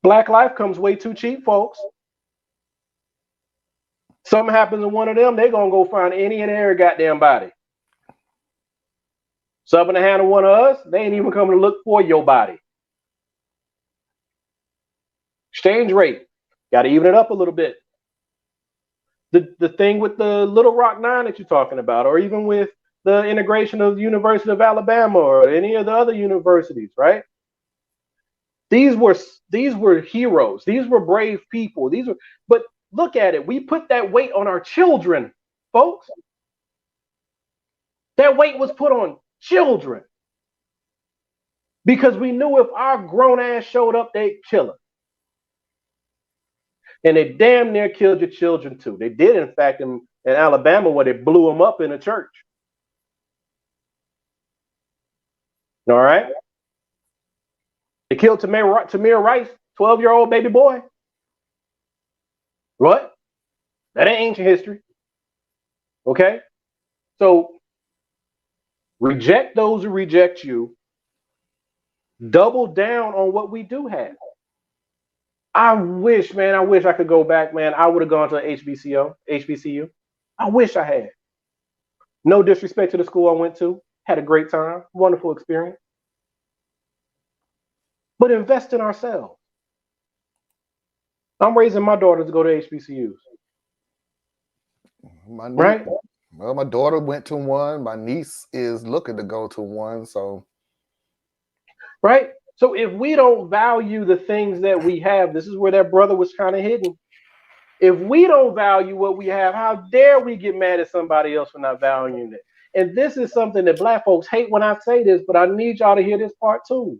Black life comes way too cheap, folks. Something happens to one of them, they're going to go find any and every goddamn body. Something to happen to one of us, they ain't even coming to look for your body. Exchange rate. Got to even it up a little bit. The thing with the Little Rock 9 that you're talking about, or even with the integration of the University of Alabama or any of the other universities, right? These were heroes. These were brave people. But look at it. We put that weight on our children, folks. That weight was put on children because we knew if our grown ass showed up, they'd kill us. And they damn near killed your children too. They did, in fact, in Alabama, where they blew them up in a church. All right. They killed Tamir Rice, 12-year-old baby boy. What? That ain't ancient history. Okay? So reject those who reject you. Double down on what we do have. I wish I could go back, man. I would have gone to HBCU. I wish I had. No disrespect to the school I went to. Had a great time. Wonderful experience. But invest in ourselves. I'm raising my daughter to go to HBCUs. Right? Well, my daughter went to one. My niece is looking to go to one. So, right? So if we don't value the things that we have, this is where that brother was kind of hidden. If we don't value what we have, how dare we get mad at somebody else for not valuing it? And this is something that Black folks hate when I say this, but I need y'all to hear this part too.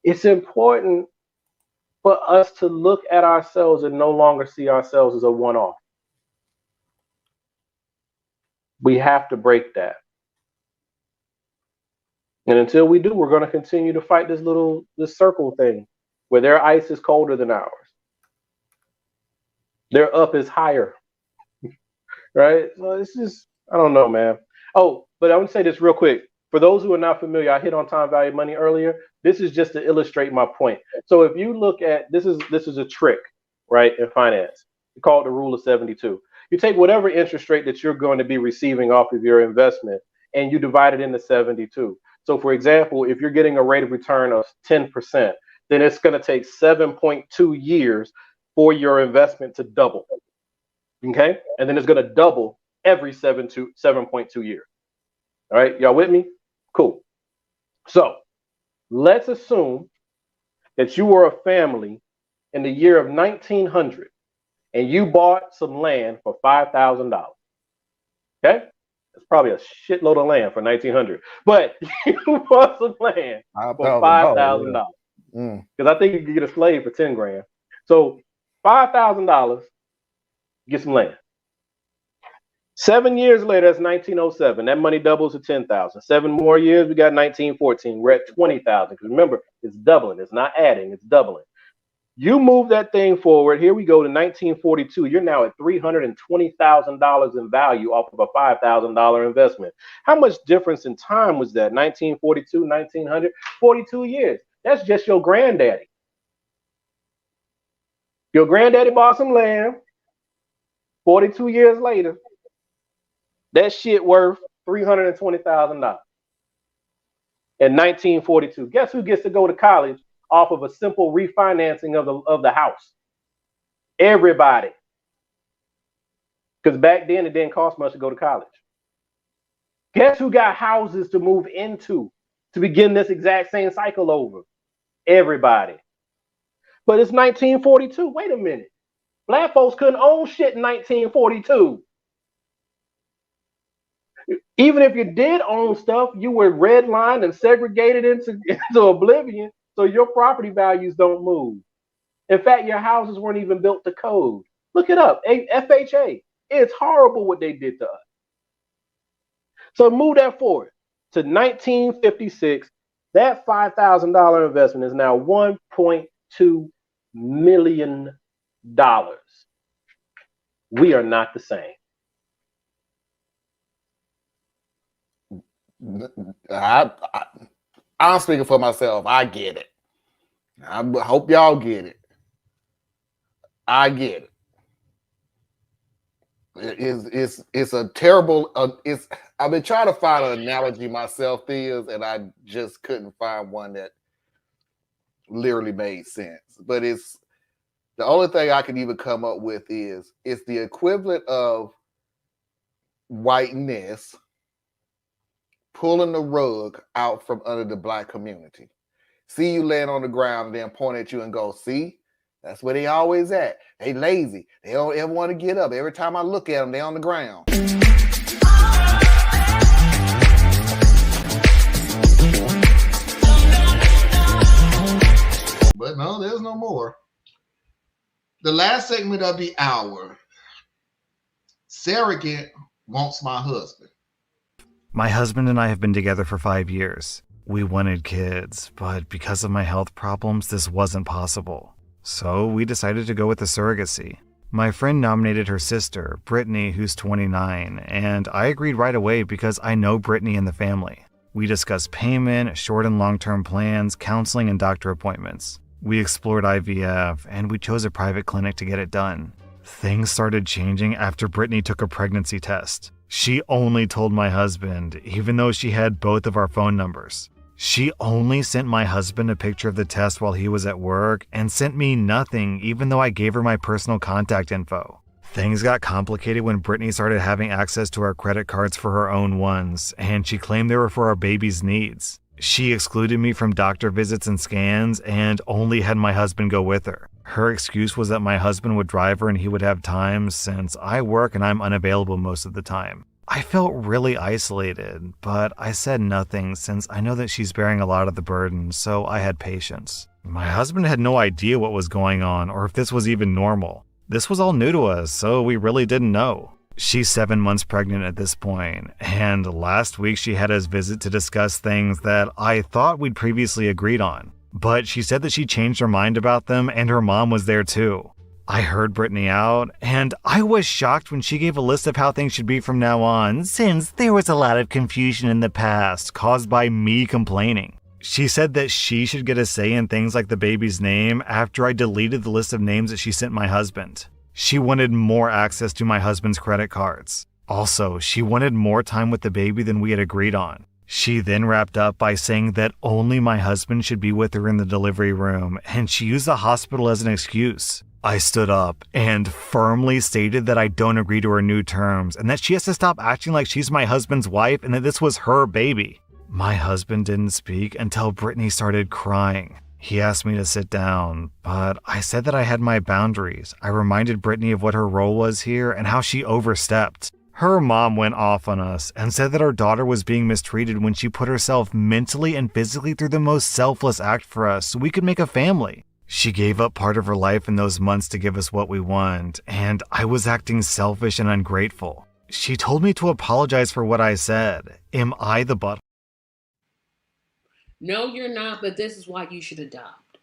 It's important for us to look at ourselves and no longer see ourselves as a one-off. We have to break that. And until we do, we're going to continue to fight this circle thing where their ice is colder than ours. Their up is higher. Right? So it's just, I don't know, man. Oh, but I want to say this real quick. For those who are not familiar, I hit on time value money earlier. This is just to illustrate my point. So if you look at, this is a trick, right, in finance. We call it the rule of 72. You take whatever interest rate that you're going to be receiving off of your investment and you divide it into 72. So for example, if you're getting a rate of return of 10%, then it's going to take 7.2 years for your investment to double. Okay? And then it's going to double every 7.2 years. All right, y'all with me? Cool. So let's assume that you were a family in the year of 1900 and you bought some land for $5,000. Okay? That's probably a shitload of land for 1900. But you bought some land for $5,000. Because I think you could get a slave for 10 grand. So $5,000, get some land. 7 years later, that's 1907. That money doubles to 10,000. 7 more years, we got 1914. We're at 20,000. Because remember, it's doubling. It's not adding. It's doubling. You move that thing forward. Here we go to 1942. You're now at $320,000 in value off of a $5,000 investment. How much difference in time was that? 1942, 1900, 42 years. That's just your granddaddy. Your granddaddy bought some land. 42 years later, that shit worth $320,000. In 1942, guess who gets to go to college off of a simple refinancing of the house? Everybody. Because back then it didn't cost much to go to college. Guess who got houses to move into to begin this exact same cycle over? Everybody. But it's 1942. Wait a minute. Black folks couldn't own shit in 1942. Even if you did own stuff, you were redlined and segregated into oblivion, so your property values don't move. In fact, your houses weren't even built to code. Look it up. FHA. It's horrible what they did to us. So move that forward to 1956. That $5,000 investment is now $1.2 million. We are not the same. I'm speaking for myself. I get it. I hope y'all get it. I get it. It's a terrible. I've been trying to find an analogy myself, Theas, and I just couldn't find one that literally made sense. But it's the only thing I can even come up with is it's the equivalent of whiteness pulling the rug out from under the black community. See you laying on the ground and then point at you and go, see, that's where they always at. They lazy. They don't ever want to get up. Every time I look at them, they on the ground. But no, there's no more. The last segment of the hour. Surrogate wants my husband. My husband and I have been together for 5 years. We wanted kids, but because of my health problems, this wasn't possible. So we decided to go with the surrogacy. My friend nominated her sister, Brittany, who's 29, and I agreed right away because I know Brittany and the family. We discussed payment, short and long-term plans, counseling, and doctor appointments. We explored IVF, and we chose a private clinic to get it done. Things started changing after Brittany took a pregnancy test. She only told my husband, even though she had both of our phone numbers. She only sent my husband a picture of the test while he was at work and sent me nothing, even though I gave her my personal contact info. Things got complicated when Brittany started having access to our credit cards for her own ones, and she claimed they were for our baby's needs. She excluded me from doctor visits and scans and only had my husband go with her. Her excuse was that my husband would drive her and he would have time since I work and I'm unavailable most of the time. I felt really isolated, but I said nothing since I know that she's bearing a lot of the burden, so I had patience. My husband had no idea what was going on or if this was even normal. This was all new to us, so we really didn't know. She's 7 months pregnant at this point, and last week she had us visit to discuss things that I thought we'd previously agreed on. But she said that she changed her mind about them and her mom was there too. I heard Brittany out, and I was shocked when she gave a list of how things should be from now on, since there was a lot of confusion in the past caused by me complaining. She said that she should get a say in things like the baby's name after I deleted the list of names that she sent my husband. She wanted more access to my husband's credit cards. Also, she wanted more time with the baby than we had agreed on. She then wrapped up by saying that only my husband should be with her in the delivery room, and she used the hospital as an excuse. I stood up and firmly stated that I don't agree to her new terms and that she has to stop acting like she's my husband's wife and that this was her baby. My husband didn't speak until Brittany started crying. He asked me to sit down, but I said that I had my boundaries. I reminded Brittany of what her role was here and how she overstepped. Her mom went off on us and said that our daughter was being mistreated when she put herself mentally and physically through the most selfless act for us so we could make a family. She gave up part of her life in those months to give us what we want, and I was acting selfish and ungrateful. She told me to apologize for what I said. Am I the butthole? No, you're not, but this is why you should adopt.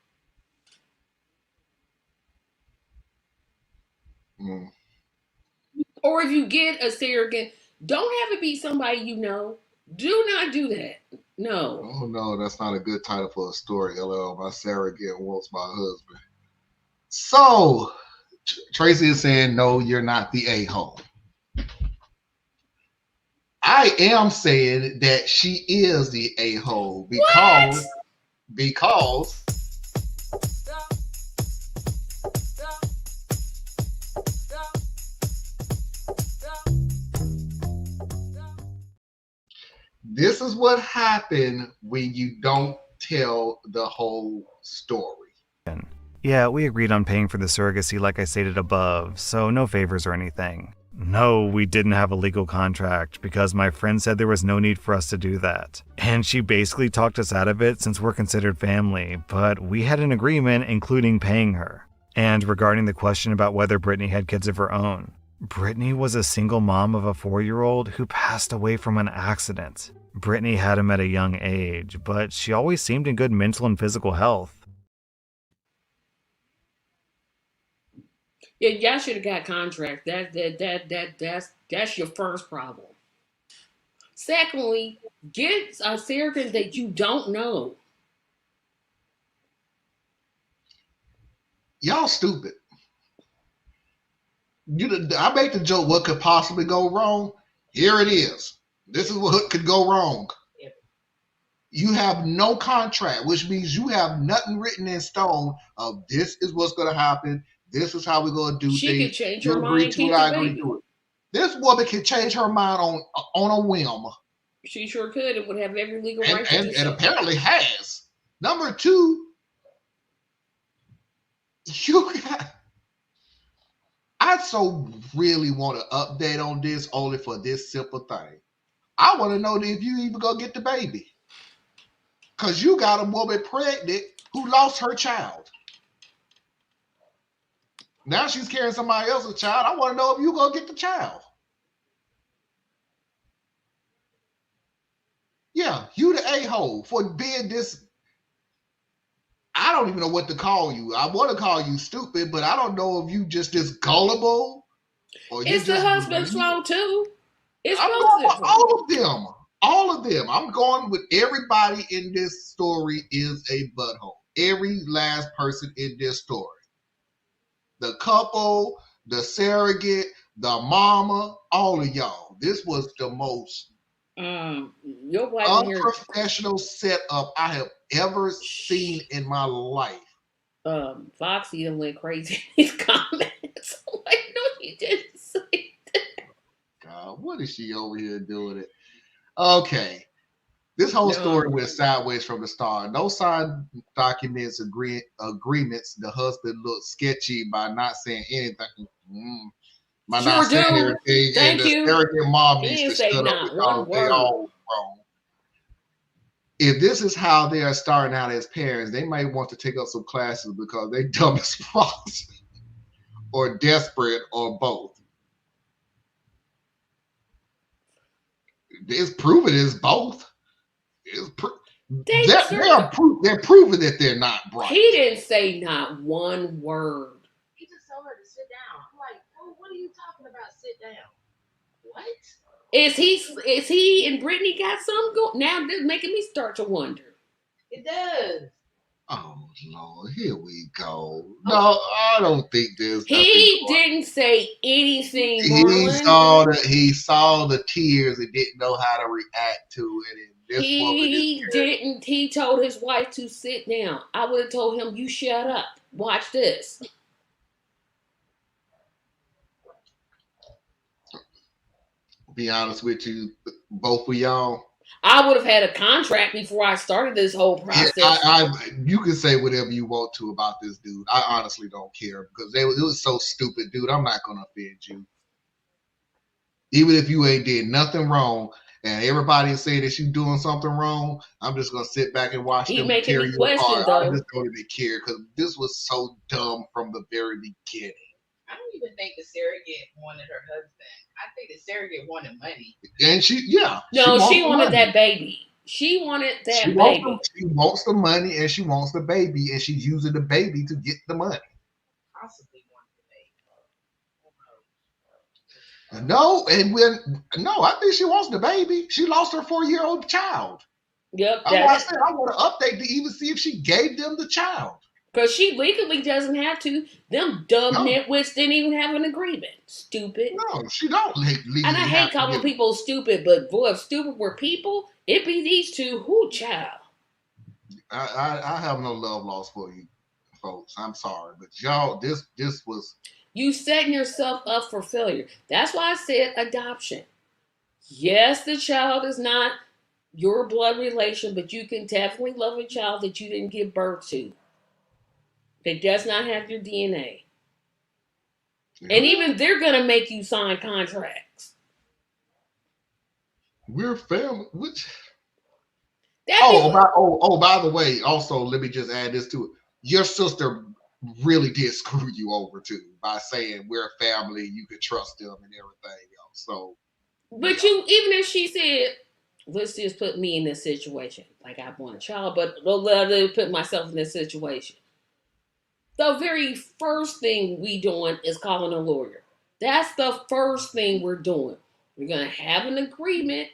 Or if you get a surrogate, don't have it be somebody you know. Do not do that. No. Oh, no, that's not a good title for a story. LL, my surrogate wants my husband. So, Tracy is saying, no, you're not the a-hole. I am saying that she is the a-hole because this is what happened when you don't tell the whole story. Yeah, we agreed on paying for the surrogacy like I stated above, so no favors or anything. No, we didn't have a legal contract because my friend said there was no need for us to do that. And she basically talked us out of it since we're considered family, but we had an agreement including paying her. And regarding the question about whether Brittany had kids of her own, Brittany was a single mom of a 4-year-old who passed away from an accident. Brittany had him at a young age, but she always seemed in good mental and physical health. Yeah, y'all should have got contract. That's your first problem. Secondly, get a surrogate that you don't know. Y'all stupid. I make the joke, what could possibly go wrong? Here it is. This is what could go wrong. You have no contract, which means you have nothing written in stone of this is what's going to happen. This is how we're going to do She things. could change You her agree mind and to keep it, I the agree baby. to it. This woman can change her mind on a whim. She sure could. It would have every legal right to do And so. apparently has. Number two, I so really want to update on this only for this simple thing. I want to know if you even gonna get the baby. Because you got a woman pregnant who lost her child. Now she's carrying somebody else's child. I want to know if you gonna get the child. Yeah, you the a-hole for being this. I don't even know what to call you. I want to call you stupid, but I don't know if you just this gullible or you It's the just husband's fault too. It's I'm both going of with them. all of them. All of them. I'm going with everybody in this story is a butthole. Every last person in this story. The couple, the surrogate, the mama, all of y'all. This was the most Your wife in here. unprofessional setup I have ever seen in my life. Foxy done went crazy in his comments. Like, no, he didn't say that. God, what is she over here doing it? Okay. This whole story went sideways from the start. No signed documents, agreements. The husband looked sketchy by not saying anything. By Sure not saying do. anything. Thank and the you. surrogate mom He needs didn't to say shut up not because one they word. all wrong. If this is how they are starting out as parents, they might want to take up some classes because they dumb as frogs or desperate or both. It's proven it's both. They're proving that they're not bright. He didn't say not one word. He just told her to sit down. I'm like, oh, what are you talking about? Sit down. What? Is he and Brittany got something going? Now this is making me start to wonder. It does. Oh Lord, here we go. No, I don't think there's. He didn't say anything. He saw the tears and didn't know how to react to it. And this woman He didn't. He told his wife to sit down. I would have told him, "You shut up. Watch this." Be honest with you, both of y'all. I would have had a contract before I started this whole process. You can say whatever you want to about this dude. I honestly don't care because it was so stupid, dude. I'm not gonna offend you, even if you ain't did nothing wrong. And everybody is saying that you doing something wrong. I'm just gonna sit back and watch them tear you apart. I just don't even care because this was so dumb from the very beginning. I don't even think the surrogate wanted her husband. I think the surrogate wanted money. And she wanted that baby. She wanted that baby. She wants the money and she wants the baby, and she's using the baby to get the money. Possibly I think she wants the baby. She lost her 4-year-old child. Yep. I said I want to update to even see if she gave them the child. Because she legally doesn't have to. Them dumb nitwits didn't even have an agreement. Stupid. No, she don't legally. And I hate calling people stupid, but boy, if stupid were people, it'd be these two. Who child? I have no love lost for you, folks. I'm sorry, but y'all, this was. You setting yourself up for failure. That's why I said adoption. Yes, the child is not your blood relation, but you can definitely love a child that you didn't give birth to. That does not have your DNA. Yeah. And even they're going to make you sign contracts. We're family. By the way, also, let me just add this to it. Your sister really did screw you over too by saying we're a family, you could trust them and everything else. So, But you, even if she said, let's just put me in this situation, like I want a child, but don't let me put myself in this situation. The very first thing we doing is calling a lawyer. That's the first thing we're doing. We're gonna have an agreement.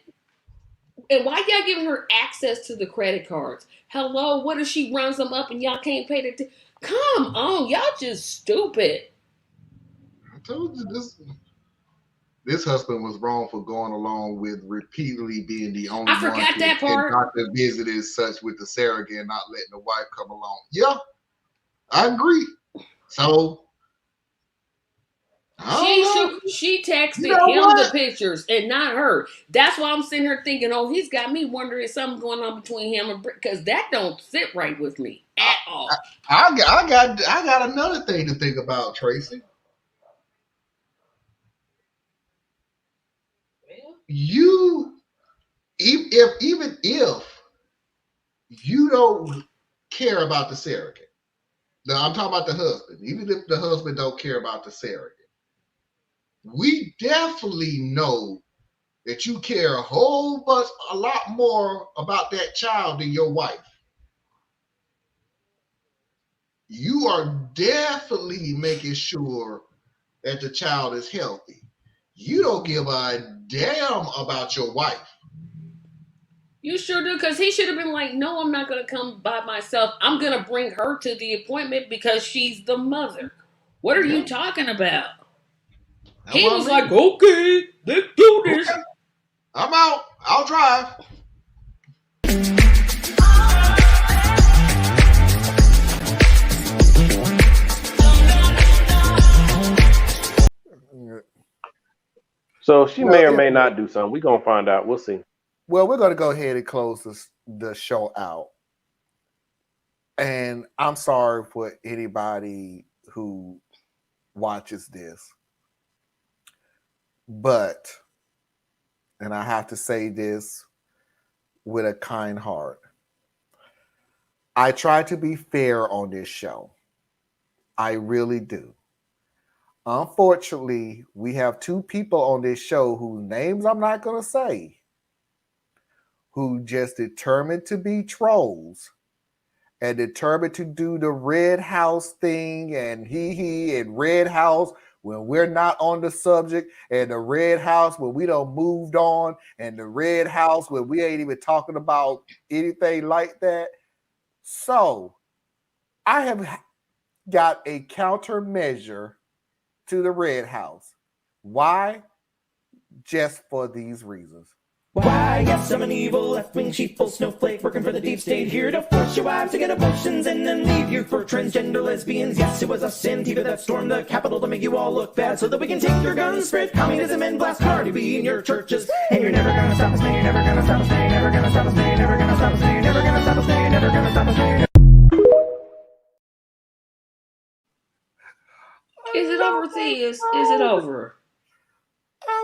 And why y'all giving her access to the credit cards? Hello, what if she runs them up and y'all can't pay the? Come on, y'all just stupid. I told you this husband was wrong for going along with repeatedly being the only I forgot that part. Doctor visited such with the surrogate and not letting the wife come along. Yeah, I agree. So She texted him the pictures and not her. That's why I'm sitting here thinking, oh, he's got me wondering something going on between him and Britt, because that don't sit right with me at all. I got another thing to think about, Tracy. You, even if you don't care about the surrogate, now I'm talking about the husband. Even if the husband don't care about the surrogate, we definitely know that you care a lot more about that child than your wife. You are definitely making sure that the child is healthy. You don't give a damn about your wife. You sure do, because he should have been like, no, I'm not going to come by myself. I'm going to bring her to the appointment because she's the mother. What are you talking about? He was like, okay, let's do this. Okay. I'm out. I'll drive. So she may or may not do something. We're going to find out. We'll see. Well, we're going to go ahead and close the show out. And I'm sorry for anybody who watches this. But, and I have to say this with a kind heart, I try to be fair on this show. I really do. Unfortunately, we have two people on this show whose names I'm not going to say, who just determined to be trolls and determined to do the Red House thing and he and Red House when we're not on the subject, and the Red House when we done moved on, and the Red House when we ain't even talking about anything like that. So I have got a countermeasure to the Red House. Why? Just for these reasons. Why, yes, I'm an evil left-wing sheeple snowflake working for the deep state, here to force your wives to get abortions and then leave you for transgender lesbians. Yes, it was us Antifa that stormed the Capitol to make you all look bad so that we can take your guns, spread communism, and blast Cardi B in your churches. And you're never gonna stop us, man, you're never gonna stop us, man, you're never gonna stop us, man, you're never gonna stop us, man, you're never gonna stop us, man, you're never gonna stop us, man. Is it over, Thea? Is it over?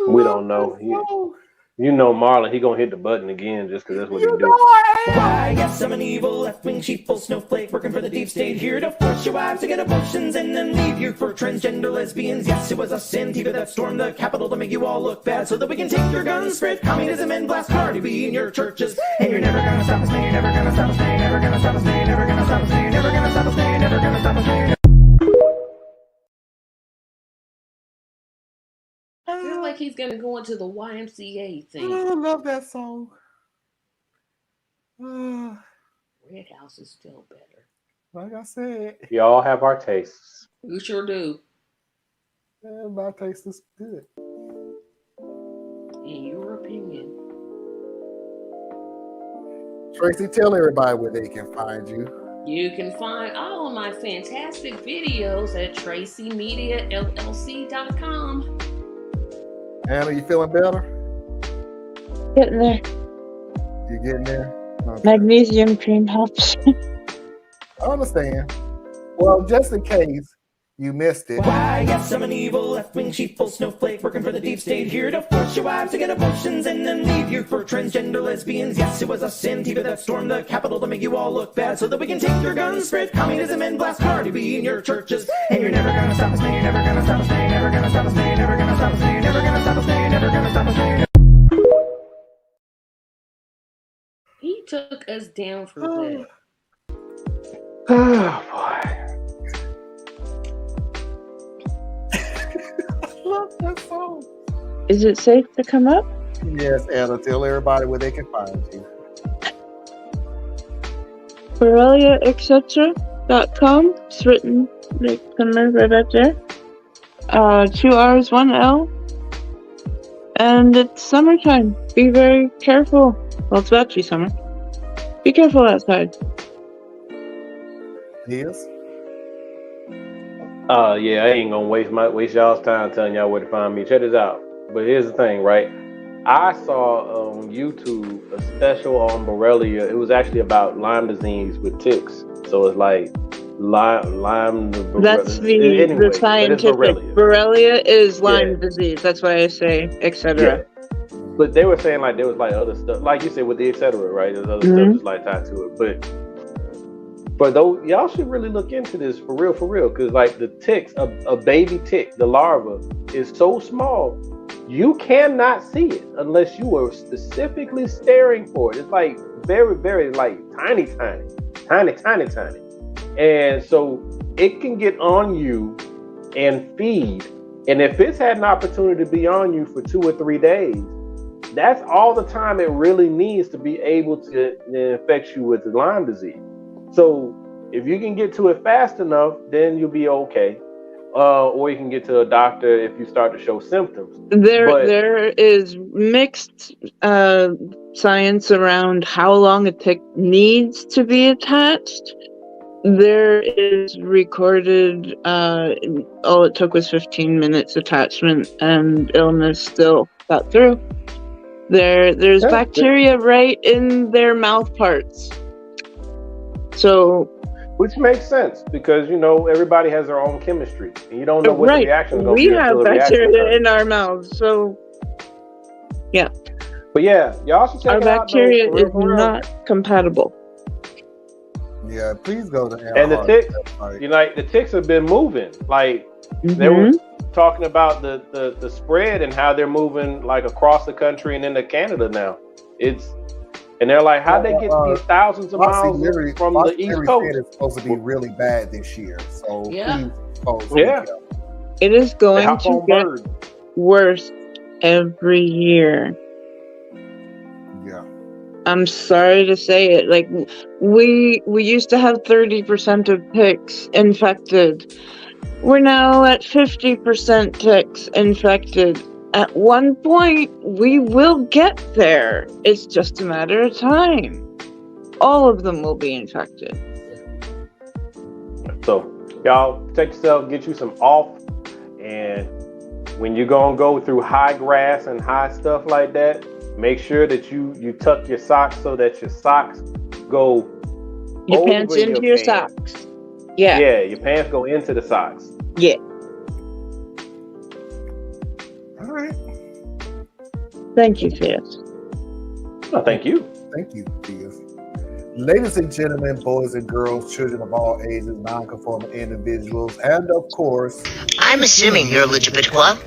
We don't know. You know Marlon, he gonna hit the button again just because that's what he do. Why, yes, I'm an evil left-wing sheeple snowflake working for the deep state, here to force your wives to get abortions and then leave you for transgender lesbians. Yes, it was us Antifa that stormed the Capitol to make you all look bad so that we can take your guns, spread communism, and blast Cardi B in your churches. And you're never gonna stop us, man, you're never gonna stop us, man, you're never gonna stop us, man, you're never gonna stop us, man, you're never gonna stop us, man, you're never gonna stop us, man. I feel like he's gonna go into the YMCA thing. I love that song. Red House is still better. Like I said, We all have our tastes. You sure do. My taste is good. In your opinion. Tracy, tell everybody where they can find you. You can find all of my fantastic videos at TracyMediaLLC.com. Anna, you feeling better? Getting there. You getting there? Okay. Magnesium cream helps. I understand. Well, just in case You missed it. Why, yes, I'm an evil left-wing sheeple snowflake working for the deep state here to force your wives to get abortions and then leave you for transgender lesbians. Yes, it was us Antifa that stormed the Capitol to make you all look bad so that we can take your guns, spread communism, and blast Cardi B in your churches. And you're never gonna stop us, no, you're never gonna stop us, no, you're never gonna stop us, no, you're never gonna stop us, no, you're never gonna stop us, no, you're never gonna stop us, no, you're never. He took us down for that. Oh boy. Love that song. Is it safe to come up? Yes, Anna, tell everybody where they can find you. BoreliaEtc.com. It's written like somewhere right up there. 2 R's, 1 L. And it's summertime. Be very careful. Well, it's about to be summer. Be careful outside. Yes. Yeah, I ain't gonna waste y'all's time telling y'all where to find me. Check this out. But here's the thing, right? I saw on YouTube a special on Borrelia. It was actually about Lyme disease with ticks. So it's like Lyme. That's the scientific. Borrelia is Lyme disease. That's why I say, etc. Yeah. But they were saying like there was like other stuff, like you said with the etc. Right? There's other stuff just like tied to it, But though y'all should really look into this for real, because like the ticks, a baby tick, the larva is so small, you cannot see it unless you are specifically staring for it. It's like very, very like tiny. And so it can get on you and feed. And if it's had an opportunity to be on you for 2 or 3 days, that's all the time it really needs to be able to infect you with the Lyme disease. So if you can get to it fast enough, then you'll be okay. Or you can get to a doctor if you start to show symptoms. There is mixed science around how long a tick needs to be attached. There is recorded, all it took was 15 minutes attachment and illness still got through. There's bacteria right in their mouth parts. So, which makes sense because everybody has their own chemistry, and you don't know what the reaction is going to be. We have bacteria in our mouths, so yeah. But yeah, y'all should check our it out. Our bacteria is not compatible. Yeah, please go to Anna. And the ticks, the ticks have been moving. Like they were talking about the spread and how they're moving like across the country and into Canada now. And they're like, how'd they get these thousands of miles from the East Coast? It's supposed to be really bad this year. So please, folks, it is going to get worse every year. Yeah. I'm sorry to say it. Like we used to have 30% of ticks infected. We're now at 50% ticks infected. At one point, we will get there. It's just a matter of time. All of them will be infected. So, y'all, protect yourself, get you some off. And when you're going to go through high grass and high stuff like that, make sure that you tuck your socks so that your socks go your pants into your socks. Yeah. Yeah, your pants go into the socks. Yeah. All right. Thank you, Theus. Oh, thank you. Thank you, Theus. Ladies and gentlemen, boys and girls, children of all ages, non-conforming individuals, and of course, I'm assuming you're LGBTQ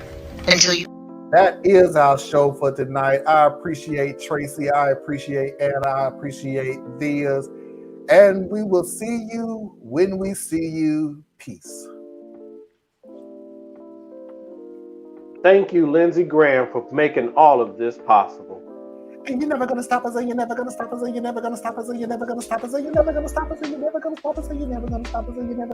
until you. That is our show for tonight. I appreciate Tracy. I appreciate Anna. I appreciate Theus. And we will see you when we see you. Peace. Thank you, Lindsey Graham, for making all of this possible. And you're never gonna stop us, and you're never gonna stop us, and you're never gonna stop us, and you're never gonna stop us, and you're never gonna stop us, and you're never gonna stop us, and you're never gonna stop us, and you're never